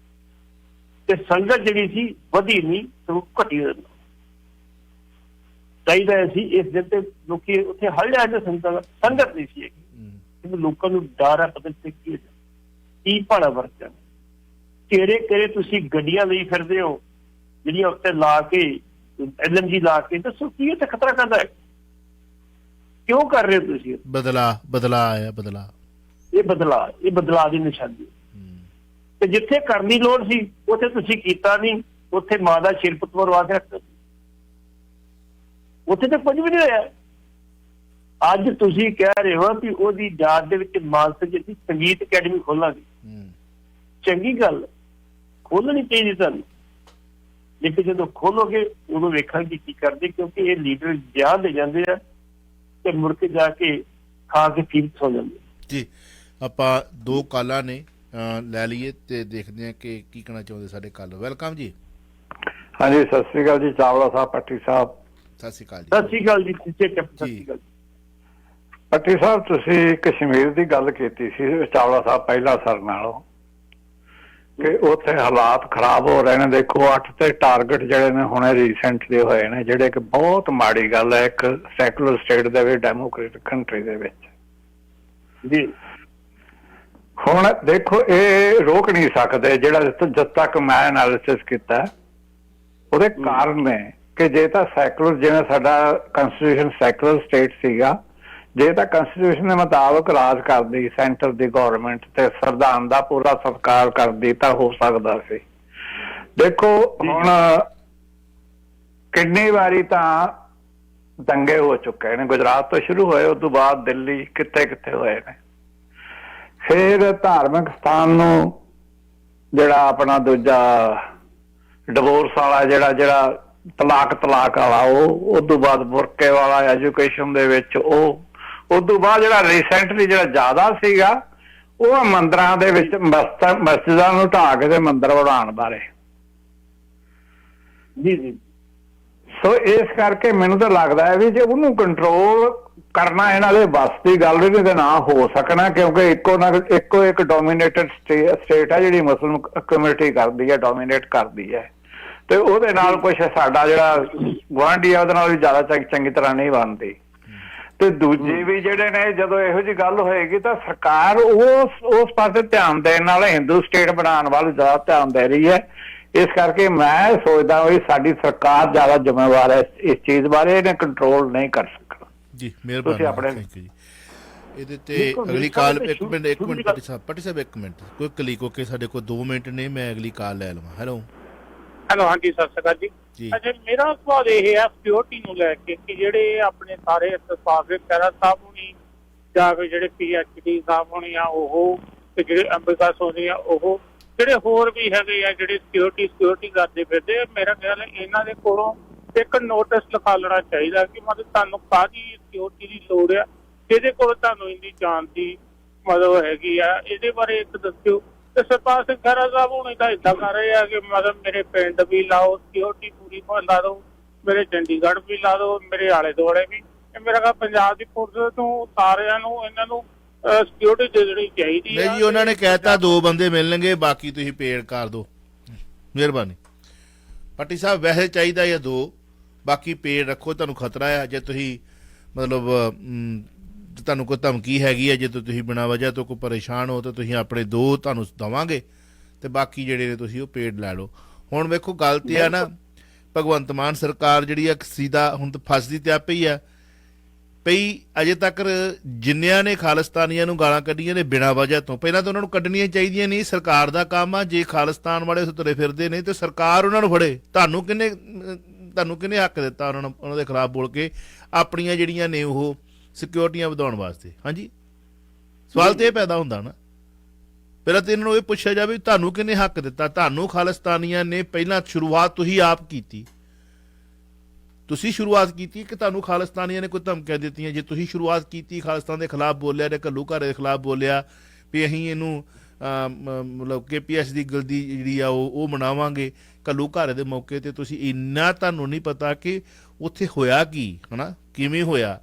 Speaker 3: ਤੇ ਸੰਗਤ ਜਿਹੜੀ ਸੀ ਵਧੀ ਨਹੀਂ ਸਗੋਂ ਘਟੀ। ਚਾਹੀਦਾ ਸੀ ਇਸ ਦਿਨ ਤੇ ਲੋਕੀ ਉੱਥੇ ਹਲ ਜਾਏ, ਸੰਗਤ ਨਹੀਂ ਸੀ ਹੈਗੀ। ਲੋਕਾਂ ਨੂੰ ਡਰ ਹੈ, ਪਤਾ ਨਹੀਂ ਕੀ ਭਾੜਾ ਵਰਤਿਆ। ਕਿਹੜੇ ਤੁਸੀਂ ਗੱਡੀਆਂ ਲਈ ਫਿਰਦੇ ਹੋ ਜਿਹੜੀਆਂ ਉੱਤੇ ਲਾ ਕੇ LMG ਲਾ ਕੇ, ਦੱਸੋ ਕੀ ਇਹ ਤੇ ਖਤਰਾ ਕਰਦਾ ਹੈ? ਕਿਉਂ ਕਰ ਰਹੇ ਹੋ ਤੁਸੀਂ?
Speaker 2: ਬਦਲਾ ਆਇਆ,
Speaker 3: ਇਹ ਬਦਲਾਅ ਦੀ ਨਿਸ਼ਾਨੀ। ਤੇ ਜਿੱਥੇ ਕਰਨ ਦੀ ਲੋੜ ਸੀ ਉੱਥੇ ਤੁਸੀਂ ਕੀਤਾ ਨਹੀਂ, ਉੱਥੇ ਮਾਂ ਦਾ ਸਿਰ ਪੁੱਤ ਮਰਵਾ ਕੇ ਰੱਖਤਾ, ਉੱਥੇ ਤਾਂ ਕੁਝ ਵੀ ਨਹੀਂ ਹੋਇਆ। ਅੱਜ ਤੁਸੀਂ ਕਹਿ ਰਹੇ ਹੋ ਕਿ ਉਹਦੀ ਯਾਦ ਦੇ ਵਿੱਚ ਮਾਨਸਾ ਜਿਹੜੀ ਸੰਗੀਤ ਅਕੈਡਮੀ ਖੋਲਾਂਗੇ, ਚੰਗੀ ਗੱਲ, ਖੋਲਣੀ ਚਾਹੀਦੀ ਤੁਹਾਨੂੰ, ਲੇਕਿਨ ਜਦੋਂ ਖੋਲੋਗੇ ਉਦੋਂ ਵੇਖਾਂਗੇ ਕੀ ਕਰਦੇ, ਕਿਉਂਕਿ ਇਹ ਲੀਡਰ ਬਿਆਨ ਦੇ ਜਾਂਦੇ ਆ ਤੇ ਮੁੜ ਕੇ ਜਾ ਕੇ ਖਾ ਕੇ ਫੀਲਸ ਹੋ ਜਾਂਦੇ। ਜੀ,
Speaker 2: ਆਪਾਂ ਦੋ ਕਾਲਾਂ ਨੇ, ਲੈ ਲਈਏ ਤੇ ਦੇਖਦੇ ਹਾਂ ਕਿ ਕੀ ਕਹਿਣਾ ਚਾਹੁੰਦੇ ਸਾਡੇ ਕਾਲ। ਵੈਲਕਮ ਜੀ।
Speaker 4: ਹਾਂਜੀ, ਸਤਿ ਸ੍ਰੀ ਅਕਾਲ ਜੀ ਚਾਵਲਾ ਸਾਹਿਬ, ਪੱਟੀ ਸਾਹਿਬ।
Speaker 2: ਸਤਿ ਸ੍ਰੀ ਅਕਾਲ ਜੀ।
Speaker 3: ਸਤਿ ਸ੍ਰੀ ਅਕਾਲ ਜੀ।
Speaker 4: ਪੱਟੀ ਸਾਹਿਬ, ਤੁਸੀਂ ਕਸ਼ਮੀਰ ਦੀ ਗੱਲ ਕੀਤੀ ਸੀ ਚਾਵਲਾ ਸਾਹਿਬ ਪਹਿਲਾਂ ਸਰ ਨਾਲੋਂ, ਕਿ ਉੱਥੇ ਹਾਲਾਤ ਖਰਾਬ ਹੋ ਰਹੇ ਨੇ। ਦੇਖੋ 8 ਤੇ ਟਾਰਗੇਟ ਜਿਹੜੇ ਨੇ ਹੁਣੇ ਰੀਸੈਂਟਲੀ ਹੋਏ ਨੇ, ਜਿਹੜੇ ਕਿ ਬਹੁਤ ਮਾੜੀ ਗੱਲ ਹੈ ਇੱਕ ਸੈਕੂਲਰ ਸਟੇਟ ਦੇ ਵਿੱਚ, ਡੈਮੋਕ੍ਰੇਟਿਕ ਕੰਟਰੀ ਦੇ ਵਿੱਚ ਜੀ। ਹੁਣ ਦੇਖੋ ਇਹ ਰੋਕ ਨਹੀਂ ਸਕਦੇ, ਜਿਹੜਾ ਜਦ ਤੱਕ ਮੈਂ ਐਨਾਲਿਸਿਸ ਕੀਤਾ ਉਹਦੇ ਕਾਰਨ ਨੇ ਕਿ ਜੇ ਤਾਂ ਸੈਕੂਲਰ, ਜਿਵੇਂ ਸਾਡਾ ਕੰਸਟੀਟਿਊਸ਼ਨ ਸੈਕੂਲਰ ਸਟੇਟ ਸੀਗਾ, ਜੇ ਤਾਂ ਕੰਸਟੀਟਿਊਸ਼ਨ ਦੇ ਮੁਤਾਬਕ ਰਾਜ ਕਰਦੀ ਸੈਂਟਰ ਦੀ ਗੌਰਮੈਂਟ ਤੇ ਸੰਵਿਧਾਨ ਦਾ ਪੂਰਾ ਸਤਿਕਾਰ ਕਰਦੀ ਤਾਂ ਹੋ ਸਕਦਾ ਸੀ। ਦੇਖੋ ਹੁਣ ਕਿੰਨੀ ਵਾਰੀ ਤਾਂ ਦੰਗੇ ਹੋ ਚੁੱਕੇ ਨੇ, ਗੁਜਰਾਤ ਤੋਂ ਸ਼ੁਰੂ ਹੋਏ, ਉਸ ਤੋਂ ਬਾਅਦ ਦਿੱਲੀ, ਕਿੱਥੇ ਹੋਏ ਨੇ। ਫਿਰ ਧਾਰਮਿਕ ਸਥਾਨ ਨੂੰ ਜਿਹੜਾ ਆਪਣਾ ਦੂਜਾ ਡਿਵੋਰਸ ਵਾਲਾ ਜਿਹੜਾ ਤਲਾਕ ਵਾਲਾ, ਉਹ ਉਸ ਤੋਂ ਬਾਅਦ ਬੁਰਕੇ ਵਾਲਾ ਐਜੂਕੇਸ਼ਨ ਦੇ ਵਿੱਚ, ਉਹ ਉਸ ਤੋਂ ਬਾਅਦ ਜਿਹੜਾ ਰੀਸੈਂਟਲੀ ਜਿਹੜਾ ਜ਼ਿਆਦਾ ਸੀਗਾ ਉਹ ਮੰਦਰਾਂ ਦੇ ਵਿੱਚ ਮਸਜਿਦਾਂ ਨੂੰ ਢਾਹ ਕੇ ਤੇ ਮੰਦਿਰ ਬਣਾਉਣ ਬਾਰੇ।
Speaker 3: ਜੀ ਜੀ।
Speaker 4: ਸੋ ਇਸ ਕਰਕੇ ਮੈਨੂੰ ਤਾਂ ਲੱਗਦਾ ਹੈ ਵੀ ਜੇ ਉਹਨੂੰ ਕੰਟਰੋਲ ਕਰਨਾ ਇਹਨਾਂ ਦੇ ਵੱਸ ਦੀ ਗੱਲ ਵੀ ਤੇ ਨਾ ਹੋ ਸਕਣਾ, ਕਿਉਂਕਿ ਇੱਕੋ ਇੱਕ ਡੋਮੀਨੇਟਡ ਸਟੇਟ ਹੈ ਜਿਹੜੀ ਮੁਸਲਿਮ ਕਮਿਊਨਿਟੀ ਕਰਦੀ ਹੈ, ਡੋਮੀਨੇਟ ਕਰਦੀ ਹੈ, ਤੇ ਉਹਦੇ ਨਾਲ ਕੁਛ ਸਾਡਾ ਜਿਹੜਾ ਗੁਆਂਢੀ ਆ ਉਹਦੇ ਨਾਲ ਵੀ ਜ਼ਿਆਦਾ ਚੰਗੀ ਤਰ੍ਹਾਂ ਨਹੀਂ ਬਣਦੀ। ਤੇ ਦੂਜੇ ਵੀ ਜਿਹੜੇ ਨੇ, ਜਦੋਂ ਇਹੋ ਜਿਹੀ ਗੱਲ ਹੋਏਗੀ ਤਾਂ ਸਰਕਾਰ ਉਸ ਪਾਸੇ ਧਿਆਨ ਦੇਣ ਨਾਲ ਹਿੰਦੂ ਸਟੇਟ ਬਣਾਉਣ ਵੱਲ ਜ਼ਿਆਦਾ ਧਿਆਨ ਦੇ ਰਹੀ ਹੈ। ਇਸ ਕਰਕੇ ਮੈਂ ਸੋਚਦਾ ਵੀ ਸਾਡੀ ਸਰਕਾਰ ਜ਼ਿਆਦਾ ਜ਼ਿੰਮੇਵਾਰ ਹੈ ਇਸ ਚੀਜ਼ ਬਾਰੇ, ਇਹਨੇ ਕੰਟਰੋਲ ਨਹੀਂ ਕਰ ਸਕਦਾ।
Speaker 2: ਜੀ ਮਿਹਰਬਾਨੀ, ਥੈਂਕ ਯੂ ਜੀ। ਇਹਦੇ ਤੇ ਅਗਲੀ ਕਾਲ ਇੱਕ ਮਿੰਟ ਪੱਟੀ ਸਾਹਿਬ ਇੱਕ ਮਿੰਟ, ਕੋਈ ਕਲੀਕ ਓਕੇ, ਸਾਡੇ ਕੋਲ 2 ਮਿੰਟ ਨੇ, ਮੈਂ ਅਗਲੀ ਕਾਲ ਲੈ ਲਵਾਂ। ਹੈਲੋ
Speaker 5: ਹਾਂਜੀ, ਸਤਿ ਸ਼੍ਰੀ ਅਕਾਲ ਜੀ। ਅੱਛਾ, ਮੇਰਾ ਸਵਾਲ ਇਹ ਹੈ ਸਿਕਿਉਰਿਟੀ ਨੂੰ ਲੈ ਕੇ ਕਿ ਜਿਹੜੇ ਆਪਣੇ ਸਾਰੇ ਸਾਬਿਕ ਖਹਿਰਾ ਸਾਹਿਬ ਹੋਣੀ ਜਾਂ ਫਿਰ ਜਿਹੜੇ PhD ਸਾਹਿਬ ਹੋਣੀ ਆ ਉਹ, ਤੇ ਜਿਹੜੇ ਅੰਬਿਕਾ ਸੋਨੀ ਆ ਉਹ, ਜਿਹੜੇ ਹੋਰ ਵੀ ਹੈਗੇ ਆ ਜਿਹੜੇ ਸਿਕਿਉਰਿਟੀ ਕਰਦੇ ਫਿਰਦੇ, ਮੇਰਾ ਖਿਆਲ ਹੈ ਇਹਨਾਂ ਦੇ ਕੋਲੋਂ ਇੱਕ ਨੋਟਿਸ ਲਿਖਾ ਲੈਣਾ ਚਾਹੀਦਾ ਕਿ ਮਤਲਬ ਤੁਹਾਨੂੰ ਕਾਹਦੀ ਸਿਕਿਉਰਿਟੀ ਦੀ ਲੋੜ ਆ, ਜਿਹਦੇ ਕੋਲ ਤੁਹਾਨੂੰ ਇੰਨੀ ਜਾਨ ਦੀ ਮਤਲਬ ਹੈਗੀ ਆ, ਇਹਦੇ ਬਾਰੇ ਇੱਕ ਦੱਸਿਓ। ਤੇ ਸਰਪਾਲ ਸਿੰਘ ਖਹਿਰਾ ਸਾਹਿਬ ਹੁਣ ਤਾਂ ਏਦਾਂ ਕਰ ਰਹੇ ਆ ਕਿ ਮਤਲਬ ਮੇਰੇ ਪਿੰਡ ਵੀ ਲਾਓ ਸਿਕਿਉਰਿਟੀ ਪੂਰੀ ਲਾ ਦਿਓ, ਮੇਰੇ ਚੰਡੀਗੜ੍ਹ ਵੀ ਲਾ ਦਿਓ, ਮੇਰੇ ਆਲੇ ਦੁਆਲੇ ਵੀ। ਮੇਰਾ ਖਿਆਲ ਪੰਜਾਬ ਦੀ ਪੁਲਿਸ ਤੋਂ ਸਾਰਿਆਂ ਨੂੰ ਇਹਨਾਂ ਨੂੰ ਸਿਕਿਉਰਿਟੀ ਦੇ ਦੇਣੀ ਚਾਹੀਦੀ ਹੈ।
Speaker 2: ਜੀ ਉਹਨਾਂ ਨੇ ਕਹਿਤਾ 2 ਬੰਦੇ ਮਿਲਣਗੇ, ਬਾਕੀ ਤੁਸੀਂ ਪੇਡ ਕਰ ਦਿਓ। ਮਿਹਰਬਾਨੀ ਪੱਟੀ ਸਾਹਿਬ, ਵੈਸੇ ਚਾਹੀਦਾ ਜਾਂ 2, ਬਾਕੀ ਪੇਡ ਰੱਖੋ। ਤੁਹਾਨੂੰ ਖਤਰਾ ਆ ਜੇ ਤੁਸੀਂ ਮਤਲਬ ਤੁਹਾਨੂੰ ਕੋਈ ਧਮਕੀ ਹੈਗੀ ਹੈ, ਜੇ ਤੁਸੀਂ ਬਿਨਾਂ ਵਜ੍ਹਾ ਤੋਂ ਕੋਈ ਪਰੇਸ਼ਾਨ ਹੋ ਤਾਂ ਤੁਸੀਂ ਆਪਣੇ 2 ਤੁਹਾਨੂੰ ਦੇਵਾਂਗੇ, ਤੇ ਬਾਕੀ ਜਿਹੜੇ ਨੇ ਤੁਸੀਂ ਉਹ ਪੇਡ ਲੈ ਲਓ। ਹੁਣ ਵੇਖੋ ਗੱਲ ਤੇ ਆ ਨਾ, ਭਗਵੰਤ ਮਾਨ ਸਰਕਾਰ ਜਿਹੜੀ ਆ ਸਿੱਧਾ ਹੁਣ ਤਾਂ ਫਸਦੀ ਤੇ ਆਪੇ ਹੀ ਆ ਪਈ। ਅਜੇ ਤੱਕ ਜਿੰਨਿਆਂ ਨੇ ਖਾਲਿਸਤਾਨੀਆਂ ਨੂੰ ਗਾਲਾਂ ਕੱਢੀਆਂ ਨੇ ਬਿਨਾਂ ਵਜ੍ਹਾ ਤੋਂ, ਪਹਿਲਾਂ ਤਾਂ ਉਹਨਾਂ ਨੂੰ ਕੱਢਣੀਆਂ ਚਾਹੀਦੀਆਂ ਨਹੀਂ, ਸਰਕਾਰ ਦਾ ਕੰਮ ਆ। ਜੇ ਖਾਲਿਸਤਾਨ ਵਾਲੇ ਉੱਥੇ ਤੁਰੇ ਫਿਰਦੇ ਨੇ ਤੇ ਸਰਕਾਰ ਉਹਨਾਂ ਨੂੰ ਫੜੇ। ਤੁਹਾਨੂੰ ਕਿਹਨੇ ਹੱਕ ਦਿੱਤਾ ਉਹਨਾਂ ਦੇ ਖਿਲਾਫ ਬੋਲ ਕੇ ਆਪਣੀਆਂ ਜਿਹੜੀਆਂ ਨੇ ਉਹ ਸਿਕਿਉਰਿਟੀਆਂ ਵਧਾਉਣ ਵਾਸਤੇ? ਹਾਂਜੀ, ਸਵਾਲ ਤੇ ਇਹ ਪੈਦਾ ਹੁੰਦਾ ਨਾ, ਪਹਿਲਾਂ ਤਾਂ ਇਹਨਾਂ ਨੂੰ ਇਹ ਪੁੱਛਿਆ ਜਾਵੇ ਤੁਹਾਨੂੰ ਕਿਹਨੇ ਹੱਕ ਦਿੱਤਾ? ਤੁਹਾਨੂੰ ਖਾਲਿਸਤਾਨੀਆਂ ਨੇ ਪਹਿਲਾਂ ਸ਼ੁਰੂਆਤ ਤੁਸੀਂ ਆਪ ਕੀਤੀ, ਤੁਸੀਂ ਸ਼ੁਰੂਆਤ ਕੀਤੀ ਕਿ ਤੁਹਾਨੂੰ ਖਾਲਿਸਤਾਨੀਆਂ ਨੇ ਕੋਈ ਧਮਕੀਆਂ ਦਿੱਤੀਆਂ? ਜੇ ਤੁਸੀਂ ਸ਼ੁਰੂਆਤ ਕੀਤੀ, ਖਾਲਿਸਤਾਨ ਦੇ ਖਿਲਾਫ ਬੋਲਿਆ ਜਾਂ ਘੱਲੂਘਾਰੇ ਦੇ ਖਿਲਾਫ ਬੋਲਿਆ ਵੀ ਅਸੀਂ ਇਹਨੂੰ ਮਤਲਬ KPS ਦੀ ਗਲਤੀ ਜਿਹੜੀ ਆ ਉਹ ਮਨਾਵਾਂਗੇ ਘੱਲੂਘਾਰੇ ਦੇ ਮੌਕੇ ਤੇ, ਤੁਸੀਂ ਇੰਨਾ ਤੁਹਾਨੂੰ ਨਹੀਂ ਪਤਾ ਕਿ ਉੱਥੇ ਹੋਇਆ ਕੀ, ਹਨਾ, ਕਿਵੇਂ ਹੋਇਆ,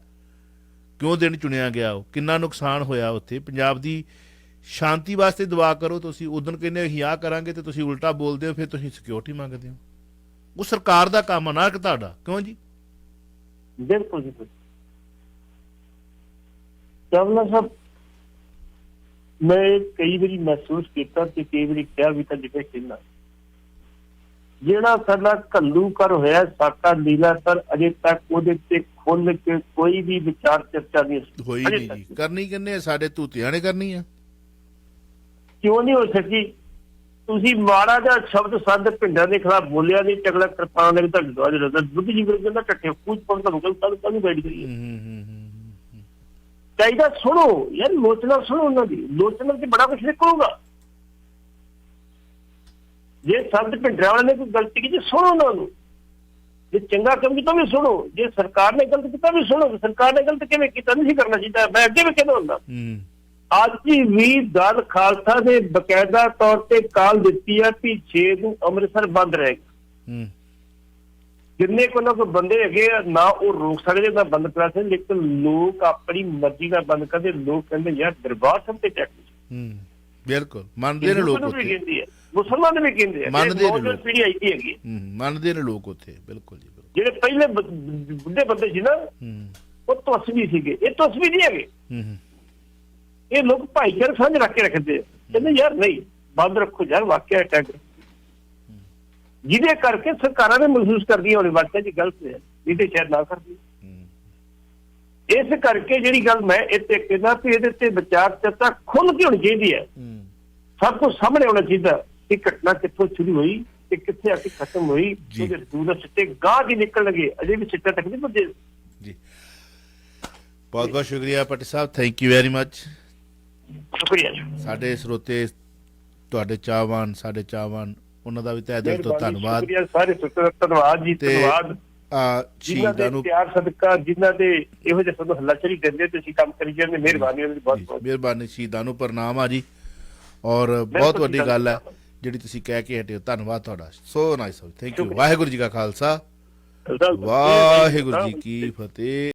Speaker 2: ਕਿਉਂ ਦਿਨ ਚੁਣਿਆ ਗਿਆ, ਉਹ ਕਿੰਨਾ ਨੁਕਸਾਨ ਹੋਇਆ ਉੱਥੇ। ਪੰਜਾਬ ਦੀ ਸ਼ਾਂਤੀ ਵਾਸਤੇ ਦੁਆ ਕਰੋ ਤੁਸੀਂ, ਉਦੋਂ ਕਹਿੰਦੇ ਅਸੀਂ ਆਹ ਕਰਾਂਗੇ ਤੇ ਤੁਸੀਂ ਉਲਟਾ ਬੋਲਦੇ ਹੋ, ਫਿਰ ਤੁਸੀਂ ਸਿਕਿਉਰਿਟੀ ਮੰਗਦੇ ਹੋ। ਉਹ ਸਰਕਾਰ ਦਾ ਕੰਮ ਨਾ ਕਿ ਤੁਹਾਡਾ, ਕਿਉਂ ਜੀ?
Speaker 3: ਬਿਲਕੁਲ ਜੀ। ਚਾਵਲਾ ਸਾਹਿਬ, ਮੈਂ ਕਈ ਵਾਰੀ ਮਹਿਸੂਸ ਕੀਤਾ ਤੇ ਕਈ ਵਾਰੀ ਕਿਹਾ ਵੀ ਤਾਂ ਜਿਵੇਂ ਕਹਿੰਦਾ, ਜਿਹੜਾ ਸਾਡਾ ਘੱਲੂਘਾਰ ਹੋਇਆ ਸਾਕਾ ਨੀਲਾ ਸਰ, ਅਜੇ ਤੱਕ ਉਹਦੇ ਤੇ ਖੁੱਲ ਕੇ ਕੋਈ ਵੀ ਵਿਚਾਰ ਚਰਚਾ ਨਹੀਂ
Speaker 2: ਹੋਈ ਨਹੀਂ ਜੀ। ਕਰਨੀ ਕਿੰਨੇ? ਸਾਡੇ ਧੂਤਿਆਂ ਨੇ ਕਰਨੀ ਆ।
Speaker 3: ਕਿਉਂ ਨਹੀਂ ਹੋ ਸਕੀ? ਤੁਸੀਂ ਮਾੜਾ ਜਿਹਾ ਸ਼ਬਦ ਸੰਦ ਪਿੰਡਾਂ ਦੇ ਖਿਲਾਫ ਬੋਲਿਆ ਨਹੀਂ, ਟਕਲਾ ਕਿਰਪਾਨ ਦੇ ਤੁਹਾਡੇ ਦਵਾਜ ਰਹਿੰਦਾ ਬੁੱਧੀ ਜੀ ਕਹਿੰਦਾ ਟੱਠੇ ਕੂਚ ਪੜ ਤੁਹਾਨੂੰ ਕੱਲ ਬੈਠ ਗਈ ਚਾਹੀਦਾ। ਸੁਣੋ ਯਾਰ, ਲੋਚਨਾ ਸੁਣੋ, ਉਹਨਾਂ ਦੀ ਲੋਚਨਾ ਤੇ ਬੜਾ ਕੁਛ ਨਿਕਲੂਗਾ। ਜੇ ਸੰਤ ਭਿੰਡਰਾਂ ਵਾਲੇ ਨੇ ਕੋਈ ਗਲਤੀ ਕੀਤੀ, ਸੁਣੋ ਉਹਨਾਂ ਨੂੰ। ਜੇ ਚੰਗਾ ਕੰਮ ਕੀਤਾ ਵੀ ਸੁਣੋ, ਜੇ ਸਰਕਾਰ ਨੇ ਗਲਤ ਕੀਤਾ ਵੀ ਸੁਣੋ। ਸਰਕਾਰ ਨੇ ਗਲਤ ਕਿਵੇਂ ਕੀਤਾ, ਨਹੀਂ ਕਰਨਾ ਚਾਹੀਦਾ। ਮੈਂ ਅੱਗੇ ਵੀ ਕਹਿੰਦਾ ਹੁੰਦਾ, ਅੱਜ ਵੀ ਦਲ ਖਾਲਸਾ ਨੇ ਬਕਾਇਦਾ ਤੌਰ ਤੇ ਕਾਲ ਦਿੱਤੀ ਆ ਕਿ 6 ਨੂੰ ਅੰਮ੍ਰਿਤਸਰ ਬੰਦ ਰਹੇਗਾ। ਜਿੰਨੇ ਕੋਲ ਕੋਈ ਬੰਦੇ ਹੈਗੇ ਨਾ ਉਹ ਰੋਕ ਸਕਦੇ ਨਾ ਬੰਦ ਕਰਾ ਸਕਦੇ, ਲੇਕਿਨ ਲੋਕ ਆਪਣੀ ਮਰਜ਼ੀ ਨਾਲ ਬੰਦ ਕਰਦੇ। ਲੋਕ ਕਹਿੰਦੇ ਯਾਰ ਦਰਬਾਰ ਸਾਹਿਬ ਤੇ ਟੈਕਸ
Speaker 2: ਬਿਲਕੁਲ ਮੰਨਦੇ ਨੇ ਲੋਕ,
Speaker 3: ਮੁਸਲਮਾਨ ਵੀ ਕਹਿੰਦੇ ਆ,
Speaker 2: ਮੰਨਦੇ ਨੇ
Speaker 3: ਪੀੜੀ ਆਈ ਹੈਗੀ,
Speaker 2: ਮੰਨਦੇ ਨੇ ਲੋਕ ਉੱਥੇ। ਬਿਲਕੁਲ ਜੀ।
Speaker 3: ਜਿਹੜੇ ਪਹਿਲੇ ਬੁੱਢੇ ਬੰਦੇ ਸੀ ਨਾ, ਉਹ ਤਸਵੀ ਸੀਗੇ, ਇਹ ਤਸਵੀ ਨਹੀਂ ਹੈਗੇ। ਇਹ ਲੋਕ ਭਾਈਚਾਰਕ ਸਾਂਝ ਰੱਖ ਕੇ ਰੱਖਦੇ, ਕਹਿੰਦੇ ਯਾਰ ਨਹੀਂ ਬੰਦ ਰੱਖੋ ਯਾਰ, ਵਾਕਿਆ ਅਟੈਕ, ਜਿਹਦੇ ਕਰਕੇ ਸਰਕਾਰਾਂ ਨੇ ਮਹਿਸੂਸ ਕਰਦੀਆਂ ਹੋਣੀ ਵਾਕਿਆ ਜੀ ਗਲਤ ਹੈ, ਇਹਦੇ ਸ਼ਾਇਦ ਨਾ ਕਰਦੀ। ਇਸ ਕਰਕੇ ਜਿਹੜੀ ਗੱਲ ਮੈਂ ਇੱਥੇ ਕਹਿੰਦਾ ਵੀ ਇਹਦੇ ਤੇ ਵਿਚਾਰ ਚਰਚਾ ਖੁੱਲ੍ਹ ਕੇ ਹੋਣੀ ਚਾਹੀਦੀ ਹੈ। ਸਭ ਕੁਝ ਸਾਹਮਣੇ ਆਉਣਾ ਚਾਹੀਦਾ ਕਿ ਘਟਨਾ ਕਿੱਥੋਂ ਸ਼ੁਰੂ ਹੋਈ ਤੇ ਕਿੱਥੇ ਆ ਕੇ ਖਤਮ ਹੋਈ। ਉਹਦੇ ਦੂਰ ਸਿੱਟੇ ਗਾਹ ਦੀ ਨਿਕਲਣਗੇ, ਅਜੇ ਵੀ ਸਿੱਟਾ ਤੱਕ ਨਹੀਂ ਪੁੱਜੇ ਜੀ।
Speaker 2: ਬਹੁਤ ਬਹੁਤ ਸ਼ੁਕਰੀਆ ਪੱਟੀ ਸਾਹਿਬ, ਥੈਂਕ ਯੂ ਵੈਰੀ ਮਚ।
Speaker 3: ਸ਼ੁਕਰੀਆ ਜੀ।
Speaker 2: ਸਾਡੇ ਸਰੋਤੇ ਤੁਹਾਡੇ ਚਾਹਵਾਨ, ਸਾਡੇ ਚਾਹਵਾਨ, ਉਹਨਾਂ ਦਾ ਵੀ ਤਹਿ ਦਿਲ ਤੋਂ ਧੰਨਵਾਦ।
Speaker 3: ਸਾਰੇ ਧੰਨਵਾਦ ਜੀ, ਧੰਨਵਾਦ। ਜਿਨ੍ਹਾਂ ਦੇ
Speaker 2: ਸ਼ਹੀਦਾਂ ਨੂੰ
Speaker 3: ਪਿਆਰ ਸਦਕਾ, ਜਿਨ੍ਹਾਂ ਦੇ ਇਹੋ ਜਿਹੇ ਸਾਨੂੰ ਹੱਲਾਚੜੀ ਦਿੰਦੇ ਤੇ ਅਸੀਂ ਕੰਮ ਕਰੀ ਜਾਂਦੇ। ਮਿਹਰਬਾਨੀ ਉਹਨਾਂ ਦੀ ਬਹੁਤ ਬਹੁਤ।
Speaker 2: ਮਿਹਰਬਾਨੀ, ਸ਼ਹੀਦਾਂ ਨੂੰ ਪ੍ਰਣਾਮ ਆ ਜੀ। ਔਰ ਬਹੁਤ ਵੱਡੀ ਗੱਲ ਹੈ ਜਿਹੜੀ ਤੁਸੀਂ ਕਹਿ ਕੇ ਹਟੇ ਹੋ। ਧੰਨਵਾਦ ਤੁਹਾਡਾ, so nice, thank you. Waheguru ji ਕਾ ਖਾਲਸਾ, ਵਾਹਿਗੁਰੂ ਜੀ ਕੀ ਫਤਿਹ।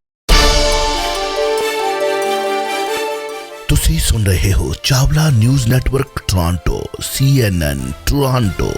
Speaker 1: ਤੁਸੀਂ ਸੁਣ ਰਹੇ ਹੋ Chawla news network Toronto CNN Toronto.